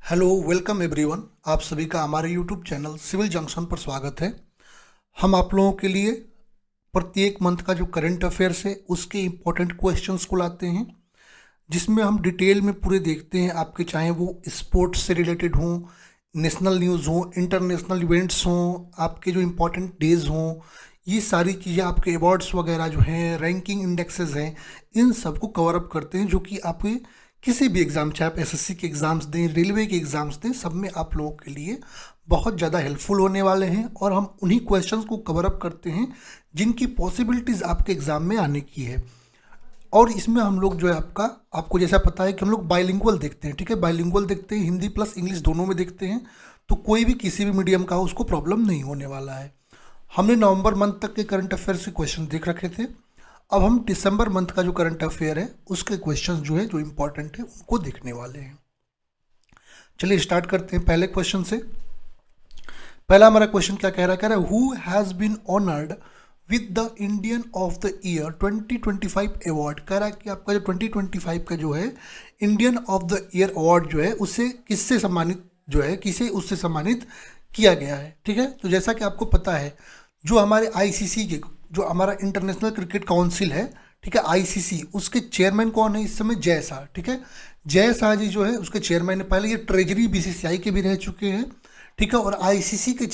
Hello welcome everyone. आप सभी का हमारे यूट्यूब चैनल सिविल जंक्शन पर स्वागत है। हम आप लोगों के लिए प्रत्येक मंथ का जो करंट अफेयर्स है उसके इम्पोर्टेंट क्वेश्चंस को लाते हैं, जिसमें हम डिटेल में पूरे देखते हैं। आपके चाहे वो स्पोर्ट्स से रिलेटेड हों, नेशनल न्यूज़ हों, इंटरनेशनल इवेंट्स हों, आपके जो इम्पोर्टेंट डेज हों, ये सारी चीज़ें, आपके अवार्ड्स वगैरह जो हैं, रैंकिंग इंडेक्सेस हैं, इन सबको कवर अप करते हैं, जो कि आपके किसी भी एग्ज़ाम, चाहे आप एसएससी के एग्ज़ाम्स दें, रेलवे के एग्ज़ाम्स दें, सब में आप लोगों के लिए बहुत ज़्यादा हेल्पफुल होने वाले हैं। और हम उन्हीं क्वेश्चंस को कवर अप करते हैं जिनकी पॉसिबिलिटीज़ आपके एग्ज़ाम में आने की है। और इसमें हम लोग जो है आपको जैसा पता है कि हम लोग बाइलिंगुअल देखते हैं, ठीक है। बाइलिंगुअल देखते हैं, हिंदी प्लस इंग्लिश दोनों में देखते हैं, तो कोई भी किसी भी मीडियम का हो उसको प्रॉब्लम नहीं होने वाला है। हमने नवंबर मंथ तक के करंट अफेयर्स के क्वेश्चन देख रखे थे। अब हम दिसंबर मंथ का जो करंट अफेयर है उसके क्वेश्चंस जो है, जो इम्पोर्टेंट है, उनको देखने वाले हैं। चलिए स्टार्ट करते हैं पहले क्वेश्चन से। पहला हमारा क्वेश्चन क्या कह रहा है, who has been honoured with the Indian of the year 2025 award. कह रहा है कि आपका जो 2025 का जो है Indian of the year award जो है उसे किससे सम्मानित जो है किसे उससे सम्मानित किया गया है, ठीक है। तो जैसा कि आपको पता है, जो हमारे आईसीसी के, जो हमारा इंटरनेशनल क्रिकेट काउंसिल है, ठीक है, आईसीसी, उसके चेयरमैन कौन है इस समय? जय शाह, ठीक है। जय शाह जी जो है उसके चेयरमैन है। पहले ये ट्रेजरी बीसीसीआई के भी रह चुके हैं, ठीक है। और आईसीसी के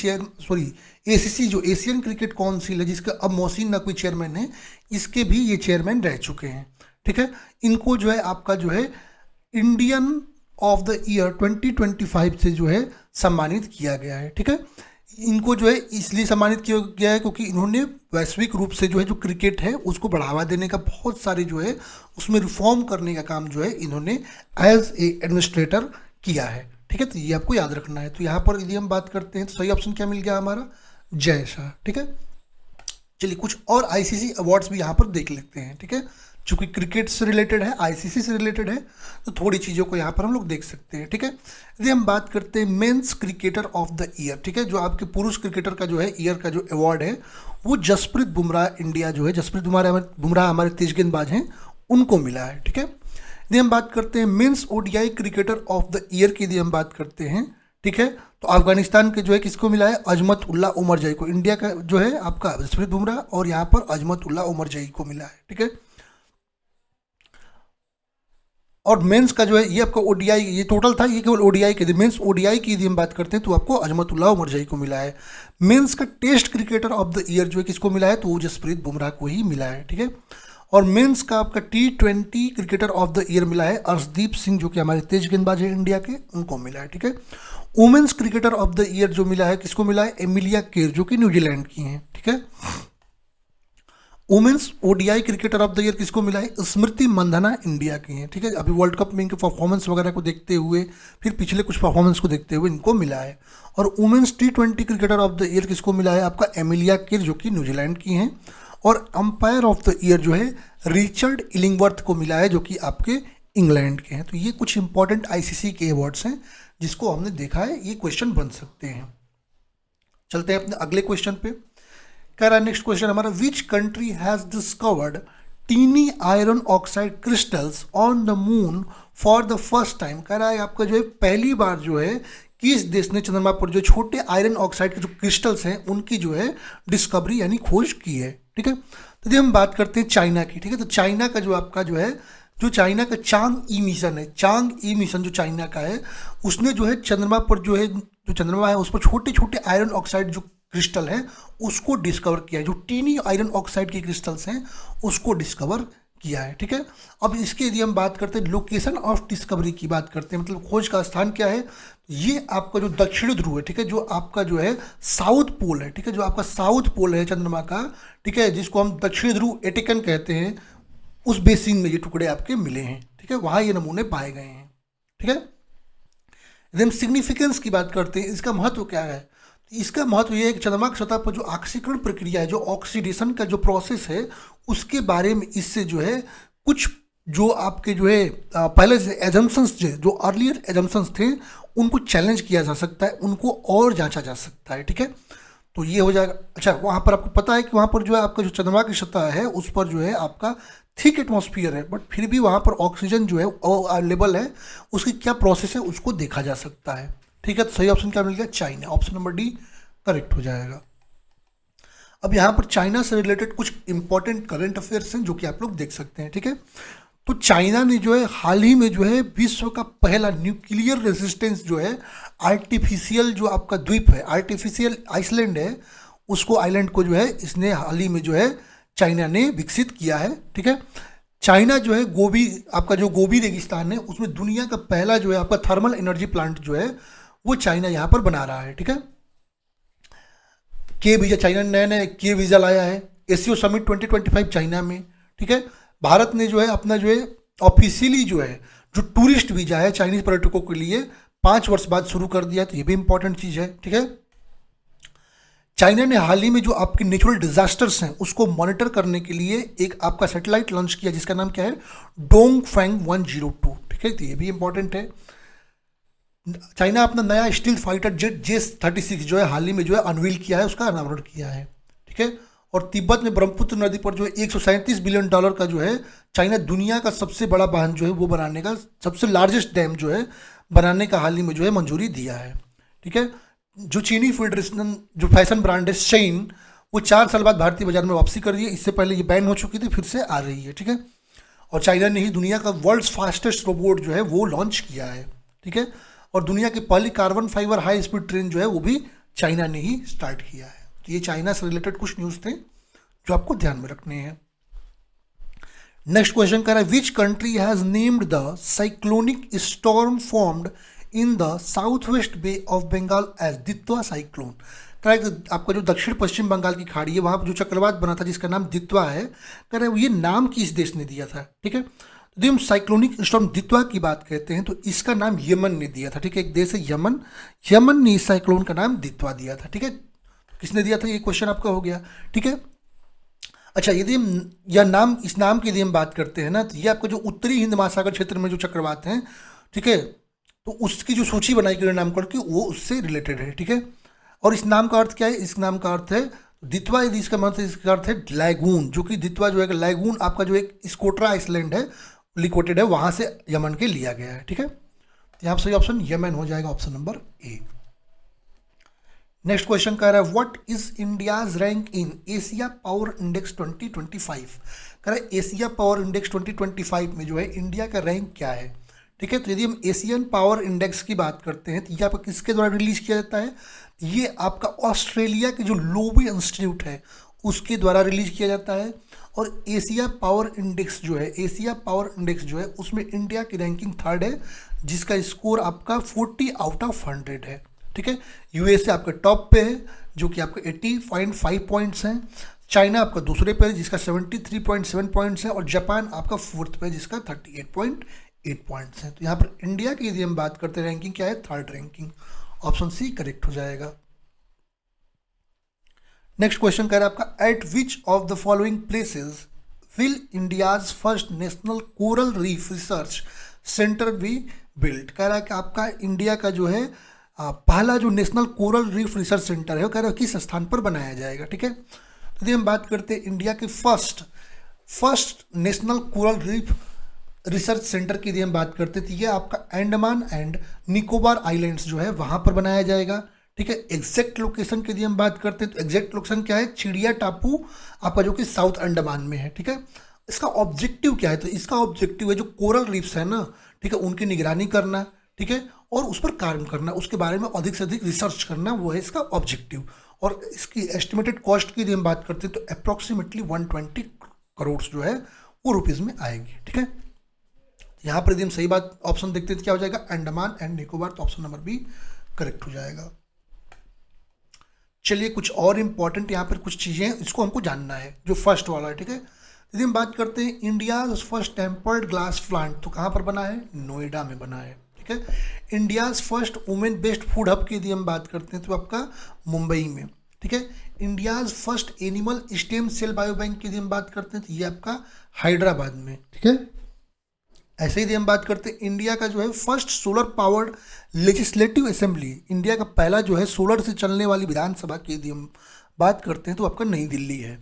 एसीसी जो एशियन क्रिकेट काउंसिल है, जिसका अब मोहसिन नकवी चेयरमैन है, इसके भी ये चेयरमैन रह चुके हैं, ठीक है। इनको जो है आपका जो है इंडियन ऑफ द ईयर 2025 से जो है सम्मानित किया गया है, ठीक है। इनको जो है इसलिए सम्मानित किया गया है क्योंकि इन्होंने वैश्विक रूप से जो है जो क्रिकेट है उसको बढ़ावा देने का, बहुत सारे जो है उसमें रिफॉर्म करने का काम जो है इन्होंने एज ए एडमिनिस्ट्रेटर किया है, ठीक है। तो ये आपको याद रखना है। तो यहाँ पर यदि हम बात करते हैं तो सही ऑप्शन क्या मिल गया हमारा? जय शाह, ठीक है। चलिए कुछ और आईसीसी अवार्ड्स भी यहाँ पर देख लेते हैं, ठीक है। चूंकि क्रिकेट से रिलेटेड है, आईसीसी से रिलेटेड है, तो थोड़ी चीज़ों को यहाँ पर हम लोग देख सकते हैं, ठीक है। यदि हम बात करते हैं men's cricketer of the year, ठीक है, जो आपके पुरुष क्रिकेटर का जो है ईयर का जो अवार्ड है वो जसप्रीत बुमराह इंडिया जो है, जसप्रीत बुमराह हमारे तेज गेंदबाज हैं, उनको मिला है, ठीक है। यदि हम बात करते हैं men's ODI cricketer of the year की, यदि हम बात करते हैं, ठीक है, तो अफगानिस्तान के जो है किसको मिला है? अजमत उल्ला उमर जई को। इंडिया का जो है आपका जसप्रीत बुमराह, और यहाँ पर अजमत उल्ला उमर जई को मिला है, ठीक है। और मेंस का जो है ये आपका ओडीआई, ये टोटल था, ये केवल ओडीआई के, मेंस ओडीआई की यदि हम बात करते हैं तो आपको अजमतुल्लाह उमरजई को मिला है। मेंस का test cricketer of the year जो है किसको मिला है? तो वो जसप्रीत बुमराह को ही मिला है, ठीक है। और मेंस का आपका T20 cricketer of the year मिला है अर्शदीप सिंह, जो कि हमारे तेज गेंदबाज है इंडिया के, उनको मिला है, ठीक है। Women's cricketer of the year जो मिला है किसको मिला है? एमिलिया केर, जो कि न्यूजीलैंड की हैं, ठीक है। Women's ODI cricketer of the year किसको मिला है? स्मृति मंधाना इंडिया की हैं, ठीक है। अभी वर्ल्ड कप में इनके परफॉर्मेंस वगैरह को देखते हुए, फिर पिछले कुछ परफॉर्मेंस को देखते हुए इनको मिला है। और women's T20 cricketer of the year किसको मिला है? आपका एमिलिया किर, जो कि न्यूजीलैंड की हैं। और अंपायर ऑफ द ईयर जो है रिचर्ड इलिंगवर्थ को मिला है, जो कि आपके इंग्लैंड के हैं। तो ये कुछ इंपॉर्टेंट आईसीसी के अवार्ड्स हैं जिसको हमने देखा है, ये क्वेश्चन बन सकते हैं। चलते हैं अपने अगले क्वेश्चन पे। कह रहा है नेक्स्ट क्वेश्चन हमारा, which country has discovered tiny iron oxide crystals on the moon for the first time. कह रहा है आपका जो है पहली बार जो है किस देश ने चंद्रमा पर जो छोटे आयरन ऑक्साइड के जो क्रिस्टल्स हैं उनकी जो है डिस्कवरी यानी खोज की है, ठीक है। तो यदि हम बात करते हैं चाइना की, ठीक है, तो चाइना का जो आपका जो है, जो चाइना का चांग ई मिशन है, चांग ई मिशन जो चाइना का है, उसने जो है चंद्रमा पर जो है, जो चंद्रमा है उस पर छोटे छोटे आयरन ऑक्साइड जो क्रिस्टल है उसको डिस्कवर किया है, जो टीनी आयरन ऑक्साइड के क्रिस्टल्स हैं उसको डिस्कवर किया है, ठीक है। अब इसके यदि हम बात करते हैं लोकेशन ऑफ डिस्कवरी की बात करते हैं, मतलब खोज का स्थान क्या है, ये आपका जो दक्षिण ध्रुव है, ठीक है, जो आपका जो है साउथ पोल है, ठीक है, जो आपका साउथ पोल है चंद्रमा का, ठीक है, जिसको हम दक्षिण ध्रुव एटिकन कहते हैं, उस बेसिन में ये टुकड़े आपके मिले हैं, ठीक है, वहाँ ये नमूने पाए गए हैं, ठीक है। यदि हम सिग्निफिकेंस की बात करते हैं, इसका महत्व क्या है, इसका महत्व यह है कि चंद्रमा की सतह पर जो ऑक्सीकरण प्रक्रिया है, जो ऑक्सीडेशन का जो प्रोसेस है, उसके बारे में इससे जो है कुछ जो आपके जो है पहले से एजम्पशंस जो अर्लियर एजम्पशंस थे उनको चैलेंज किया जा सकता है, उनको और जांचा जा सकता है, ठीक है। तो ये हो जाएगा। अच्छा, वहाँ पर आपको पता है कि वहाँ पर जो है आपका जो चंद्रमा की सतह है उस पर जो है आपका थिक एटमॉस्फेयर है, बट फिर भी वहाँ पर ऑक्सीजन जो है अवेलेबल है, उसकी क्या प्रोसेस है उसको देखा जा सकता है। ठीक है, तो सही ऑप्शन क्या मिल गया? China. Option number D correct हो जाएगा। अब यहाँ पर चाइना से रिलेटेड कुछ इंपॉर्टेंट करंट अफेयर्स हैं जो कि आप लोग देख सकते हैं। ठीक है, तो चाइना ने जो है हाल ही में जो है विश्व का पहला न्यूक्लियर रेजिस्टेंस जो है आर्टिफिशियल जो आपका द्वीप है, आर्टिफिशियल आइसलैंड है, उसको आइलैंड को जो है इसने हाल ही में जो है चाइना ने विकसित किया है। ठीक है, चाइना जो है गोबी, आपका जो गोबी रेगिस्तान है उसमें दुनिया का पहला जो है आपका थर्मल एनर्जी प्लांट जो है वो चाइना यहाँ पर बना रहा है। ठीक है, के वीज़ा, चाइना ने नया नया के वीज़ा लाया है। एशियो समिट 2025 चाइना में। ठीक है, भारत ने जो है अपना जो है ऑफिशियली जो है जो टूरिस्ट वीज़ा है चाइनीज पर्यटकों के लिए 5 वर्ष बाद शुरू कर दिया है, तो ये भी इंपॉर्टेंट चीज़ है। ठीक है, चाइना ने हाल ही में जो आपके नेचुरल डिजास्टर्स हैं उसको मॉनिटर करने के लिए एक आपका सैटेलाइट लॉन्च किया जिसका नाम क्या है? डोंगफेंग 102। ठीक है, तो ये भी इंपॉर्टेंट है। चाइना अपना नया स्टील फाइटर जेट JS-36 जो है हाल ही में जो है अनवील किया है, उसका अनावरण किया है। ठीक है, और तिब्बत में ब्रह्मपुत्र नदी पर जो है $137 बिलियन का जो है चाइना दुनिया का सबसे बड़ा बांध जो है वो बनाने का, सबसे लार्जेस्ट डैम जो है बनाने का हाल ही में जो है मंजूरी दिया है। ठीक है, जो चीनी फेडरेशन जो फैशन ब्रांड है शेइन, वो 4 साल बाद भारतीय बाजार में वापसी कर रही है। इससे पहले ये बैन हो चुकी थी, फिर से आ रही है। ठीक है, और चाइना ने ही दुनिया का वर्ल्ड्स फास्टेस्ट रोबोट जो है वो लॉन्च किया है। ठीक है, और दुनिया की पहली carbon fibre high speed train जो है वो भी चाइना ने ही स्टार्ट किया है। तो ये चाइना से रिलेटेड कुछ न्यूज़ थे जो आपको ध्यान में रखने हैं। नेक्स्ट क्वेश्चन कह रहा है which country has named the cyclonic storm formed in the south west bay of Bengal as Ditwah cyclone. कह रहा है आपका जो दक्षिण पश्चिम बंगाल की खाड़ी है वहाँ पर जो चक्रवात बना था जिसका नाम दित्वा है, कह रहे हैं ये नाम किस देश ने दिया था। ठीक है, तो हम साइक्लोनिक स्टॉर्म दित्वा की बात कहते हैं तो इसका नाम यमन ने दिया था। ठीक है, एक देश है यमन, यमन ने इस साइक्लोन का नाम दित्वा दिया था। ठीक है, किसने दिया था ये क्वेश्चन आपका हो गया। ठीक है, अच्छा यदि हम यह नाम, इस नाम की यदि हम बात करते हैं ना, तो ये आपका जो उत्तरी हिंद महासागर क्षेत्र में जो चक्रवात हैं, ठीक है, तो उसकी जो सूची बनाई गई नामकरण की वो उससे रिलेटेड है। ठीक है, और इस नाम का अर्थ क्या है? इस नाम का अर्थ है दित्वा, यदि इसका मतलब इसका अर्थ है लैगून, जो कि दित्वा जो है लैगून आपका जो एक स्कोट्रा आइसलैंड है, लिक्विटेड है, वहाँ से यमन के लिया गया है। ठीक है, तो यहाँ सही ऑप्शन यमन हो जाएगा, ऑप्शन नंबर ए। नेक्स्ट क्वेश्चन कह रहा है what is India's rank in Asia power index 2025। कह रहा है एशिया पावर इंडेक्स 2025 में जो है इंडिया का रैंक क्या है। ठीक है, तो यदि हम एशियन पावर इंडेक्स की बात करते हैं तो ये आपका किसके द्वारा रिलीज किया जाता है? ये आपका ऑस्ट्रेलिया के जो लोबी इंस्टीट्यूट है उसके द्वारा रिलीज किया जाता है। और एशिया पावर इंडेक्स जो है, एशिया पावर इंडेक्स जो है उसमें इंडिया की रैंकिंग 3rd है, जिसका स्कोर आपका 40 आउट ऑफ 100 है। ठीक है, यूएसए आपका टॉप पे है जो कि आपका 80.5 पॉइंट्स हैं, चाइना आपका दूसरे पे है जिसका 73.7 पॉइंट्स है, और जापान आपका 4th पे है जिसका 38.8 पॉइंट्स हैं। तो यहाँ पर इंडिया की यदि हम बात करते हैं रैंकिंग क्या है? 3rd ranking, option C correct हो जाएगा। नेक्स्ट क्वेश्चन कह रहा है आपका eight which of the following places will India's first national coral reef research centre be built. कह रहा है कि आपका इंडिया का जो है पहला जो national coral reef research centre है वो कह रहा है किस स्थान पर बनाया जाएगा। ठीक है, तो यदि हम बात करते हैं इंडिया के first national coral reef research centre की यदि हम बात करते हैं तो ये आपका अंडमान एंड निकोबार आइलैंड्स जो है वहाँ पर बनाया जाएगा। ठीक है, एग्जैक्ट लोकेशन की यदि हम बात करते हैं तो एग्जैक्ट लोकेशन क्या है? चिड़िया टापू आपका जो कि साउथ अंडमान में है। ठीक है, इसका ऑब्जेक्टिव क्या है? तो इसका ऑब्जेक्टिव है जो कोरल रीफ्स है ना, ठीक है, उनकी निगरानी करना, ठीक है, और उस पर कार्य करना, उसके बारे में अधिक से अधिक रिसर्च करना, वो है इसका ऑब्जेक्टिव। और इसकी एस्टिमेटेड कॉस्ट की यदि हम बात करते हैं तो अप्रॉक्सीमेटली 120 करोड़ जो है वो रुपीज़ में आएगी। ठीक है, यहाँ पर यदि हम सही बात ऑप्शन देखते हैं तो क्या हो जाएगा? अंडमान एंड निकोबार, तो ऑप्शन नंबर बी करेक्ट हो जाएगा। चलिए कुछ और इम्पॉर्टेंट यहाँ पर कुछ चीज़ें इसको हमको जानना है, जो फर्स्ट वाला है। ठीक है, यदि हम बात करते हैं India first tempered glass plant तो कहाँ पर बना है? नोएडा में बना है। ठीक है, India's first women based food hub की यदि हम बात करते हैं तो आपका मुंबई में। ठीक है, India's first animal stem cell bio bank की यदि हम बात करते हैं तो ये आपका हैदराबाद में। ठीक है, ऐसे ही यदि हम बात करते हैं इंडिया का जो है first solar powered legislative assembly, India का पहला जो है सोलर से चलने वाली विधानसभा की यदि हम बात करते हैं तो आपका नई दिल्ली है।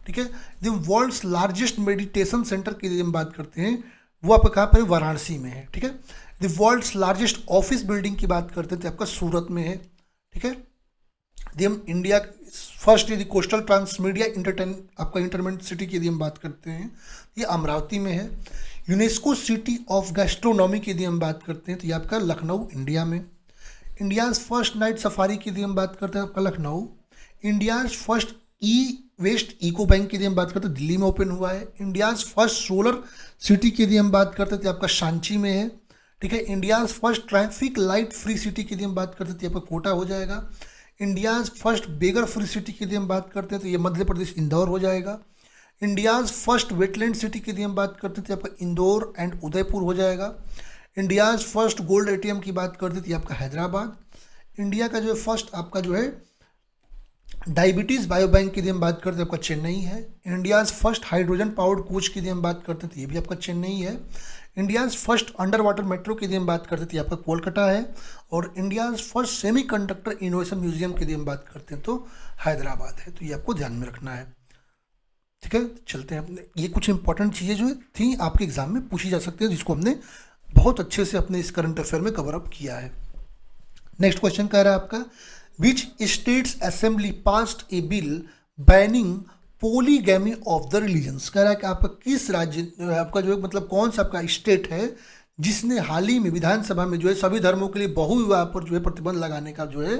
ठीक है। यदि हम वर्ल्ड्स लार्जेस्ट मेडिटेशन सेंटर की यदि हम बात करते हैं, वो आपका कहाँ पर है, वाराणसी में है, ठीक है। यदि वर्ल्ड्स लार्जेस्ट ऑफिस बिल्डिंग की बात करते हैं तो आपका सूरत में है, ठीक है। यदि हम इंडिया फर्स्ट यदि कोस्टल ट्रांसमीडिया आपका इंटरमेंट सिटी की यदि हम बात करते हैं, ये अमरावती में है। यूनेस्को सिटी ऑफ गैस्ट्रोनॉमी की यदि हम बात करते हैं तो ये आपका लखनऊ इंडिया में। इंडियाज़ फर्स्ट नाइट सफारी की यदि हम बात करते हैं आपका लखनऊ। इंडियाज़ फर्स्ट ई वेस्ट इको बैंक की यदि हम बात करते हैं दिल्ली में ओपन हुआ है। इंडियाज़ फर्स्ट सोलर सिटी की यदि हम बात करते हैं तो आपका सांची में है, ठीक है। India's first traffic light free city की यदि हम बात करते हैं तो आपका कोटा हो जाएगा। इंडियाज़ फर्स्ट बेगर फ्री सिटी की यदि हम बात करते हैं तो ये मध्य प्रदेश इंदौर हो जाएगा। इंडियाज़ फर्स्ट वेटलैंड सिटी की यदि हम बात करते हैं तो आपका इंदौर एंड उदयपुर हो जाएगा। इंडियाज़ फर्स्ट गोल्ड एटीएम की बात करते हैं तो आपका हैदराबाद। इंडिया का जो है फर्स्ट आपका जो है डायबिटीज़ बायो बैंक की यदि हम बात करते हैं आपका चेन्नई है। India's first hydrogen powered coach की यदि हम बात करते हैं तो ये भी आपका चेन्नई है। India's first under water metro की यदि हम बात करते हैं तो ये आपका कोलकाता है। और India's first semiconductor innovation museum की यदि हम बात करते हैं तो हैदराबाद है। तो ये आपको ध्यान में रखना है, ठीक है। चलते हैं अपने, ये कुछ इंपॉर्टेंट चीज़ें जो थी आपके एग्जाम में पूछी जा सकती है, जिसको हमने बहुत अच्छे से अपने इस करंट अफेयर में कवर अप किया है। नेक्स्ट क्वेश्चन कह रहा है आपका, which states assembly passed A bill banning polygamy of the religions. कह रहा है कि आपका किस राज्य आपका जो है मतलब कौन सा आपका स्टेट है जिसने हाल ही में विधानसभा में जो है सभी धर्मों के लिए बहुविवाह पर जो है प्रतिबंध लगाने का जो है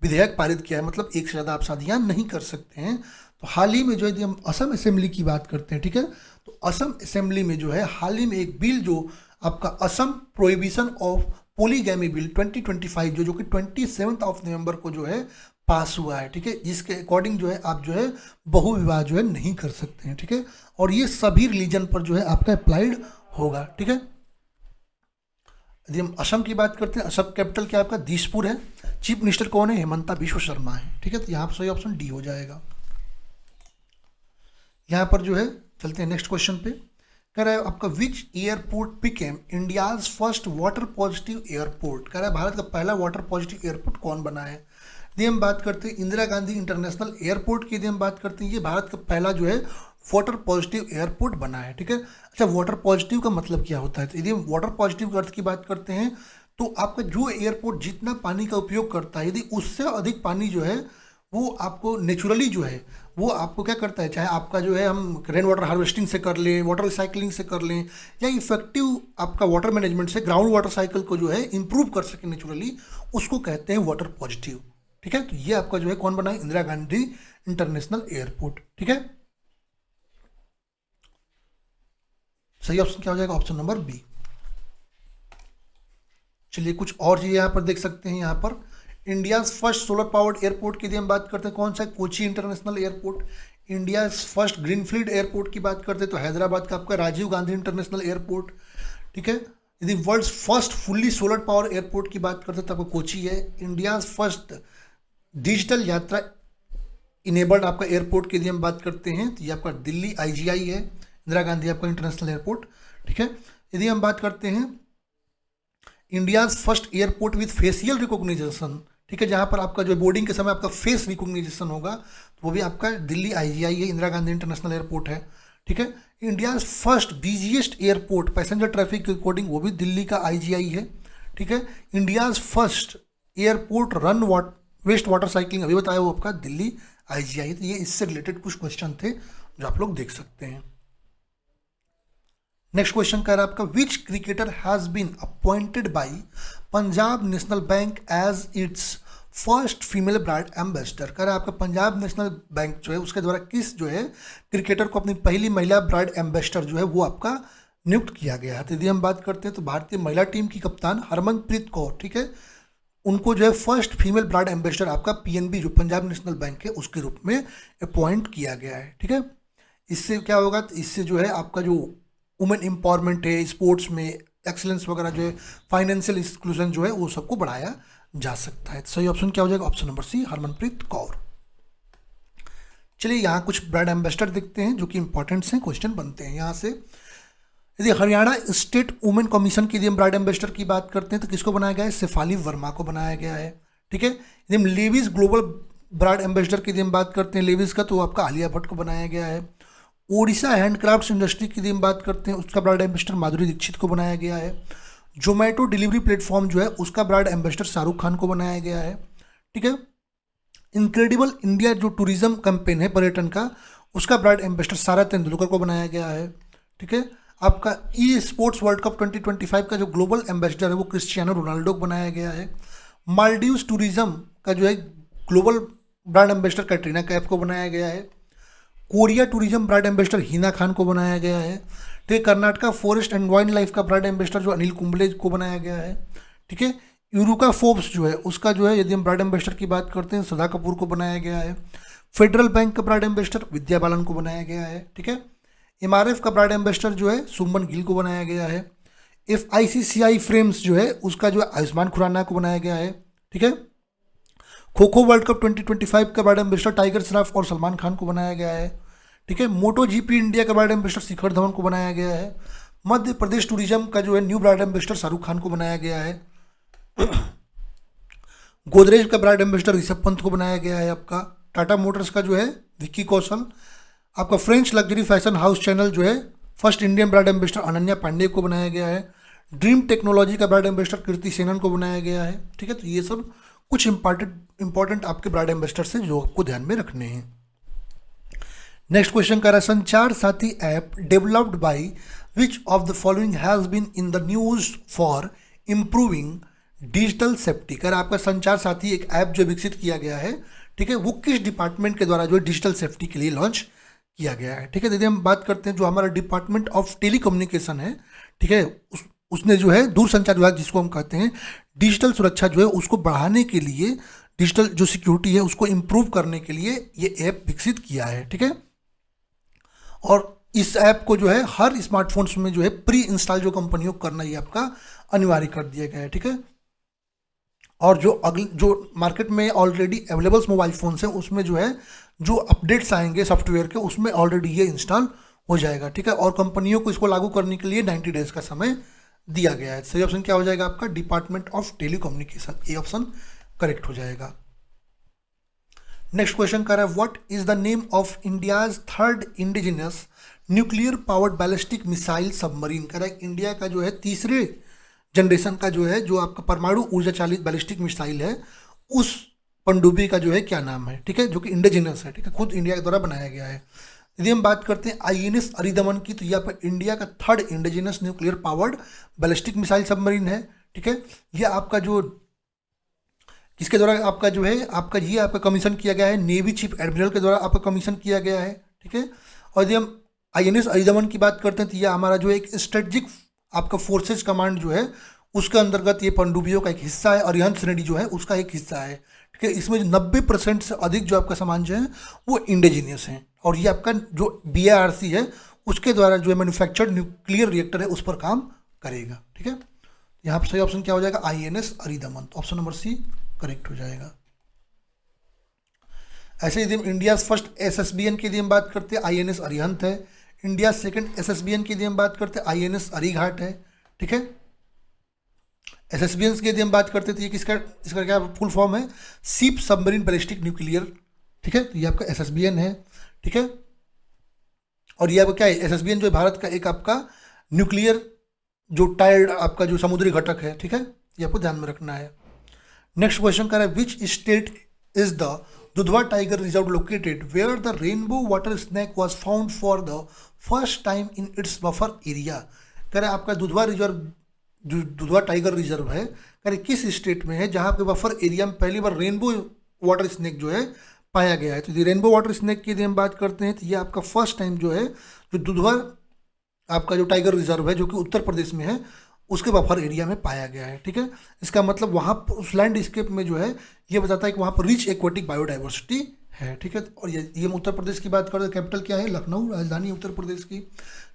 विधेयक पारित किया है, मतलब एक से ज़्यादा आप शादियाँ नहीं कर सकते हैं। तो हाल ही में जो है यदि हम असम असेंबली की बात करते हैं, ठीक है, तो असम असेंबली में जो है हाल ही में एक बिल जो आपका Assam prohibition of polygamy bill 2025 जो कि 27 नवंबर को जो है पास हुआ है, ठीक है, जिसके अकॉर्डिंग जो है आप जो है बहुविवाह जो है नहीं कर सकते हैं, ठीक है। और ये सभी रिलीजन पर जो है आपका अप्लाइड होगा, ठीक है। यदि हम असम की बात करते हैं, असम कैपिटल क्या आपका दिसपुर है। चीफ मिनिस्टर कौन है, हेमंता बिश्व शर्मा है, ठीक है। तो यहाँ पर सही ऑप्शन डी हो जाएगा। यहाँ पर जो है चलते हैं नेक्स्ट क्वेश्चन पे। कह रहा है आपका which airport became India's first water positive airport. कह रहा है भारत का पहला वाटर पॉजिटिव एयरपोर्ट कौन बना है। यदि हम बात करते हैं इंदिरा गांधी इंटरनेशनल एयरपोर्ट की, यदि हम बात करते हैं ये भारत का पहला जो है वाटर पॉजिटिव एयरपोर्ट बना है, ठीक है। अच्छा, वाटर पॉजिटिव का मतलब क्या होता है, तो यदि हम वाटर पॉजिटिव अर्थ की बात करते हैं तो आपका जो एयरपोर्ट जितना पानी का उपयोग करता है, यदि उससे अधिक पानी जो है वो आपको नेचुरली जो है वो आपको क्या करता है, चाहे आपका जो है हम रेन वाटर हार्वेस्टिंग से कर लें, वाटर रिसाइकलिंग से कर लें, या इफेक्टिव आपका वाटर मैनेजमेंट से ग्राउंड वाटर साइकिल को जो है इंप्रूव कर सके नेचुरली, उसको कहते हैं वाटर पॉजिटिव, ठीक है। तो ये आपका जो है कौन बना है, इंदिरा गांधी इंटरनेशनल एयरपोर्ट, ठीक है। सही ऑप्शन क्या हो जाएगा, ऑप्शन नंबर बी। चलिए कुछ और चीज़ें यहाँ पर देख सकते हैं। यहाँ पर India first solar powered airport की यदि हम बात करते हैं कौन सा है, Kochi international airport. India first greenfield airport की बात करते हैं तो हैदराबाद का आपका राजीव गांधी इंटरनेशनल एयरपोर्ट, ठीक है। यदि world first fully solar power airport की बात करते हैं तो आपका कोची है। इंडिया फर्स्ट डिजिटल यात्रा इनेबल्ड आपका एयरपोर्ट की यदि हम बात करते हैं तो ये आपका दिल्ली IGI है, इंदिरा गांधी आपका इंटरनेशनल एयरपोर्ट, ठीक है। यदि हम बात करते हैं India's first airport with facial recognition, ठीक है, जहाँ पर आपका जो बोर्डिंग के समय आपका फेस रिकॉग्निशन होगा तो वो भी आपका दिल्ली IGI है, इंदिरा गांधी इंटरनेशनल एयरपोर्ट है, ठीक है। India's first busiest airport passenger traffic के अकॉर्डिंग वो भी दिल्ली का IGI है, ठीक है। India's first airport run waste water cycling अभी बताया वो आपका दिल्ली IGI। तो ये इससे रिलेटेड कुछ क्वेश्चन थे जो आप लोग देख सकते हैं। नेक्स्ट क्वेश्चन कह रहा है आपका which cricketer has been appointed by Punjab National Bank as its first female brand ambassador. कह रहा है आपका पंजाब नेशनल बैंक जो है उसके द्वारा किस जो है क्रिकेटर को अपनी पहली महिला ब्रांड एम्बेसडर जो है वो आपका नियुक्त किया गया है। तो यदि हम बात करते हैं तो भारतीय महिला टीम की कप्तान हरमनप्रीत कौर, ठीक है, उनको जो है फर्स्ट फीमेल ब्रांड एम्बेसडर आपका PNB जो पंजाब नेशनल बैंक है उसके रूप में अपॉइंट किया गया है, ठीक है। इससे क्या होगा, तो इससे जो है आपका जो वुमेन एम्पावरमेंट है, स्पोर्ट्स में एक्सीलेंस वगैरह जो है, फाइनेंशियल इंक्लूजन जो है वो सबको बढ़ाया जा सकता है। सही ऑप्शन क्या हो जाएगा, option number C Harmanpreet Kaur. चलिए यहाँ कुछ ब्रांड एम्बेसडर देखते हैं जो कि इंपॉर्टेंट हैं, क्वेश्चन बनते हैं यहाँ से। यदि हरियाणा स्टेट वुमेन कमीशन की यदि हम ब्रांड एम्बेसडर की बात करते हैं तो किसको बनाया गया है, शेफाली वर्मा को बनाया गया है, ठीक है। यदि हम लेविस ग्लोबल ब्रांड एम्बेसडर की यदि हम बात करते हैं लेविस का, तो आपका आलिया भट्ट को बनाया गया है। ओडिशा हैंडक्राफ्ट्स इंडस्ट्री की यदि हम बात करते हैं, उसका ब्रांड एम्बेसडर माधुरी दीक्षित को बनाया गया है। जोमेटो डिलीवरी प्लेटफॉर्म जो है उसका ब्रांड एम्बेसडर शाहरुख खान को बनाया गया है। ठीक है। इनक्रेडिबल इंडिया जो टूरिज्म कैंपेन है पर्यटन का, उसका ब्रांड एम्बेसडर सारा तेंदुलकर को बनाया गया है। ठीक है। आपका ई स्पोर्ट्स वर्ल्ड कप 2025 का जो ग्लोबल एम्बेसडर है वो क्रिस्टियानो रोनाल्डो को बनाया गया है। मालदीव्स टूरिज्म का जो है global brand ambassador Katrina Kaif को बनाया गया है। Korea tourism brand ambassador Hina Khan को बनाया गया है। ठीक है। Karnataka forest and wild life का ब्रांड एम्बेसडर जो अनिल कुंबले को बनाया गया है। ठीक है। यूरुका फोर्ब्स जो है उसका जो है यदि हम ब्रांड एम्बेसडर की बात करते हैं श्रद्धा कपूर को बनाया गया है। फेडरल बैंक का ब्रांड एम्बेसडर विद्या बालन को बनाया गया है। ठीक है। एमआरएफ का ब्रांड एम्बेसडर जो है सुमन गिल को बनाया गया है। FICCI फ्रेम्स जो है उसका जो है आयुष्मान खुराना को बनाया गया है। ठीक है। खो खो वर्ल्ड कप 2025 का ब्रांड एम्बेसडर टाइगर श्रॉफ और सलमान खान को बनाया गया है। ठीक है। मोटो GP इंडिया का ब्रांड एम्बेसडर शिखर धवन को बनाया गया है। मध्य प्रदेश टूरिज्म का जो है new brand ambassador Shahrukh Khan को बनाया गया है। गोदरेज का ब्रांड एम्बेसडर ऋषभ पंत को बनाया गया है। आपका टाटा मोटर्स का जो है विक्की कौशल। आपका French luxury fashion house Chanel जो है first Indian brand ambassador Ananya Panday को बनाया गया है। ड्रीम टेक्नोलॉजी का ब्रांड एम्बेसडर कीर्ति सेनन को बनाया गया है। ठीक है। तो ये सब कुछ इंपॉर्टेंट आपके ब्रांड एम्बेसडर से जो आपको ध्यान में रखने हैं। नेक्स्ट क्वेश्चन कर रहा है, Sanchar Saathi app developed by which of the following has been in the news for improving digital safety. कर आपका संचार साथी एक ऐप जो विकसित किया गया है, ठीक है, वो किस डिपार्टमेंट के द्वारा जो है डिजिटल सेफ्टी के लिए लॉन्च किया गया है। ठीक है। यदि हम बात करते हैं जो हमारा डिपार्टमेंट ऑफ टेलीकम्युनिकेशन है, ठीक है, उसने जो है दूरसंचार विभाग जिसको हम कहते हैं, डिजिटल सुरक्षा जो है उसको बढ़ाने के लिए, डिजिटल जो सिक्योरिटी है उसको इम्प्रूव करने के लिए ये ऐप विकसित किया है। ठीक है। और इस ऐप को जो है हर स्मार्टफोन्स में जो है प्री इंस्टॉल जो कंपनियों को करना ही आपका अनिवार्य कर दिया गया है। ठीक है। और जो मार्केट में ऑलरेडी अवेलेबल मोबाइल फ़ोन्स हैं उसमें जो है जो अपडेट्स आएंगे सॉफ्टवेयर के उसमें ऑलरेडी ये इंस्टॉल हो जाएगा। ठीक है। और कंपनियों को इसको लागू करने के लिए 90 डेज का समय दिया गया है। सही ऑप्शन क्या हो जाएगा आपका? Department of telecommunication, A option correct हो जाएगा। नेक्स्ट क्वेश्चन कर रहा है, what is the name of India's third indigenous nuclear powered ballistic missile submarine. कर रहा है इंडिया का जो है तीसरे जनरेशन का जो है जो आपका परमाणु ऊर्जा चालित बैलिस्टिक मिसाइल है, उस पनडुब्बी का जो है क्या नाम है। ठीक है। जो कि इंडिजिनस है। ठीक है। खुद इंडिया के द्वारा बनाया गया है। यदि हम बात करते हैं INS अरिदमन की, तो यह पर इंडिया का third indigenous nuclear powered ballistic missile submarine है। ठीक है। यह आपका जो किसके द्वारा आपका जो है आपका ये आपका कमीशन किया गया है, नेवी चीफ एडमिरल के द्वारा आपका कमीशन किया गया है। ठीक है। और यदि हम INS अरिदमन की बात करते हैं तो यह हमारा जो एक स्ट्रेटजिक आपका फोर्सेज कमांड जो है उसके अंतर्गत ये पनडुब्बियों का एक हिस्सा है, अरिहंत श्रेणी जो है उसका एक हिस्सा है। ठीक है। इसमें 90% से अधिक जो आपका सामान जो है वो इंडिजीनियस है। और ये आपका जो BIRC है उसके द्वारा जो है मैन्युफैक्चर्ड न्यूक्लियर रिएक्टर है उस पर काम करेगा। ठीक है। यहाँ पर सही ऑप्शन क्या हो जाएगा? INS अरिदमन। तो ऑप्शन नंबर C करेक्ट हो जाएगा। ऐसे यदि हम इंडिया फर्स्ट SSBN की यदि हम बात करते हैं INS अरिहंत है। इंडिया सेकंड SSBN की यदि हम बात करते हैं INS अरीघाट है। ठीक है। SSBN की यदि हम बात करते हैं तो ये इसका क्या फुल फॉर्म है? सीप सबमरीन बैलिस्टिक न्यूक्लियर। ठीक है। तो ये आपका SSBN है। ठीक है। और ये आपका क्या है? SSBN जो है भारत का एक आपका न्यूक्लियर जो टायर्ड आपका जो समुद्री घटक है। ठीक है। ये आपको ध्यान में रखना है। नेक्स्ट क्वेश्चन कर रहा है, which state is the Dudhwa tiger reserve located where the rainbow water snake was found for the first time in its buffer area. कह रहे आपका दुधवा रिजर्व जो दुधवा टाइगर रिजर्व है, कह रहे किस स्टेट में है जहाँ पे बफर एरिया में पहली बार रेनबो वाटर स्नेक जो है पाया गया है। तो ये रेनबो वाटर स्नेक की यदि हम बात करते हैं तो ये आपका फर्स्ट टाइम जो है जो दुधवा आपका जो टाइगर रिजर्व है जो कि उत्तर प्रदेश में है उसके बफर एरिया में पाया गया है। ठीक है। इसका मतलब वहाँ उस लैंडस्केप में जो है ये बताता है कि वहाँ पर रिच एक्वेटिक बायोडाइवर्सिटी है। ठीक है। और ये हम उत्तर प्रदेश की बात करें तो कैपिटल क्या है? लखनऊ, राजधानी उत्तर प्रदेश की।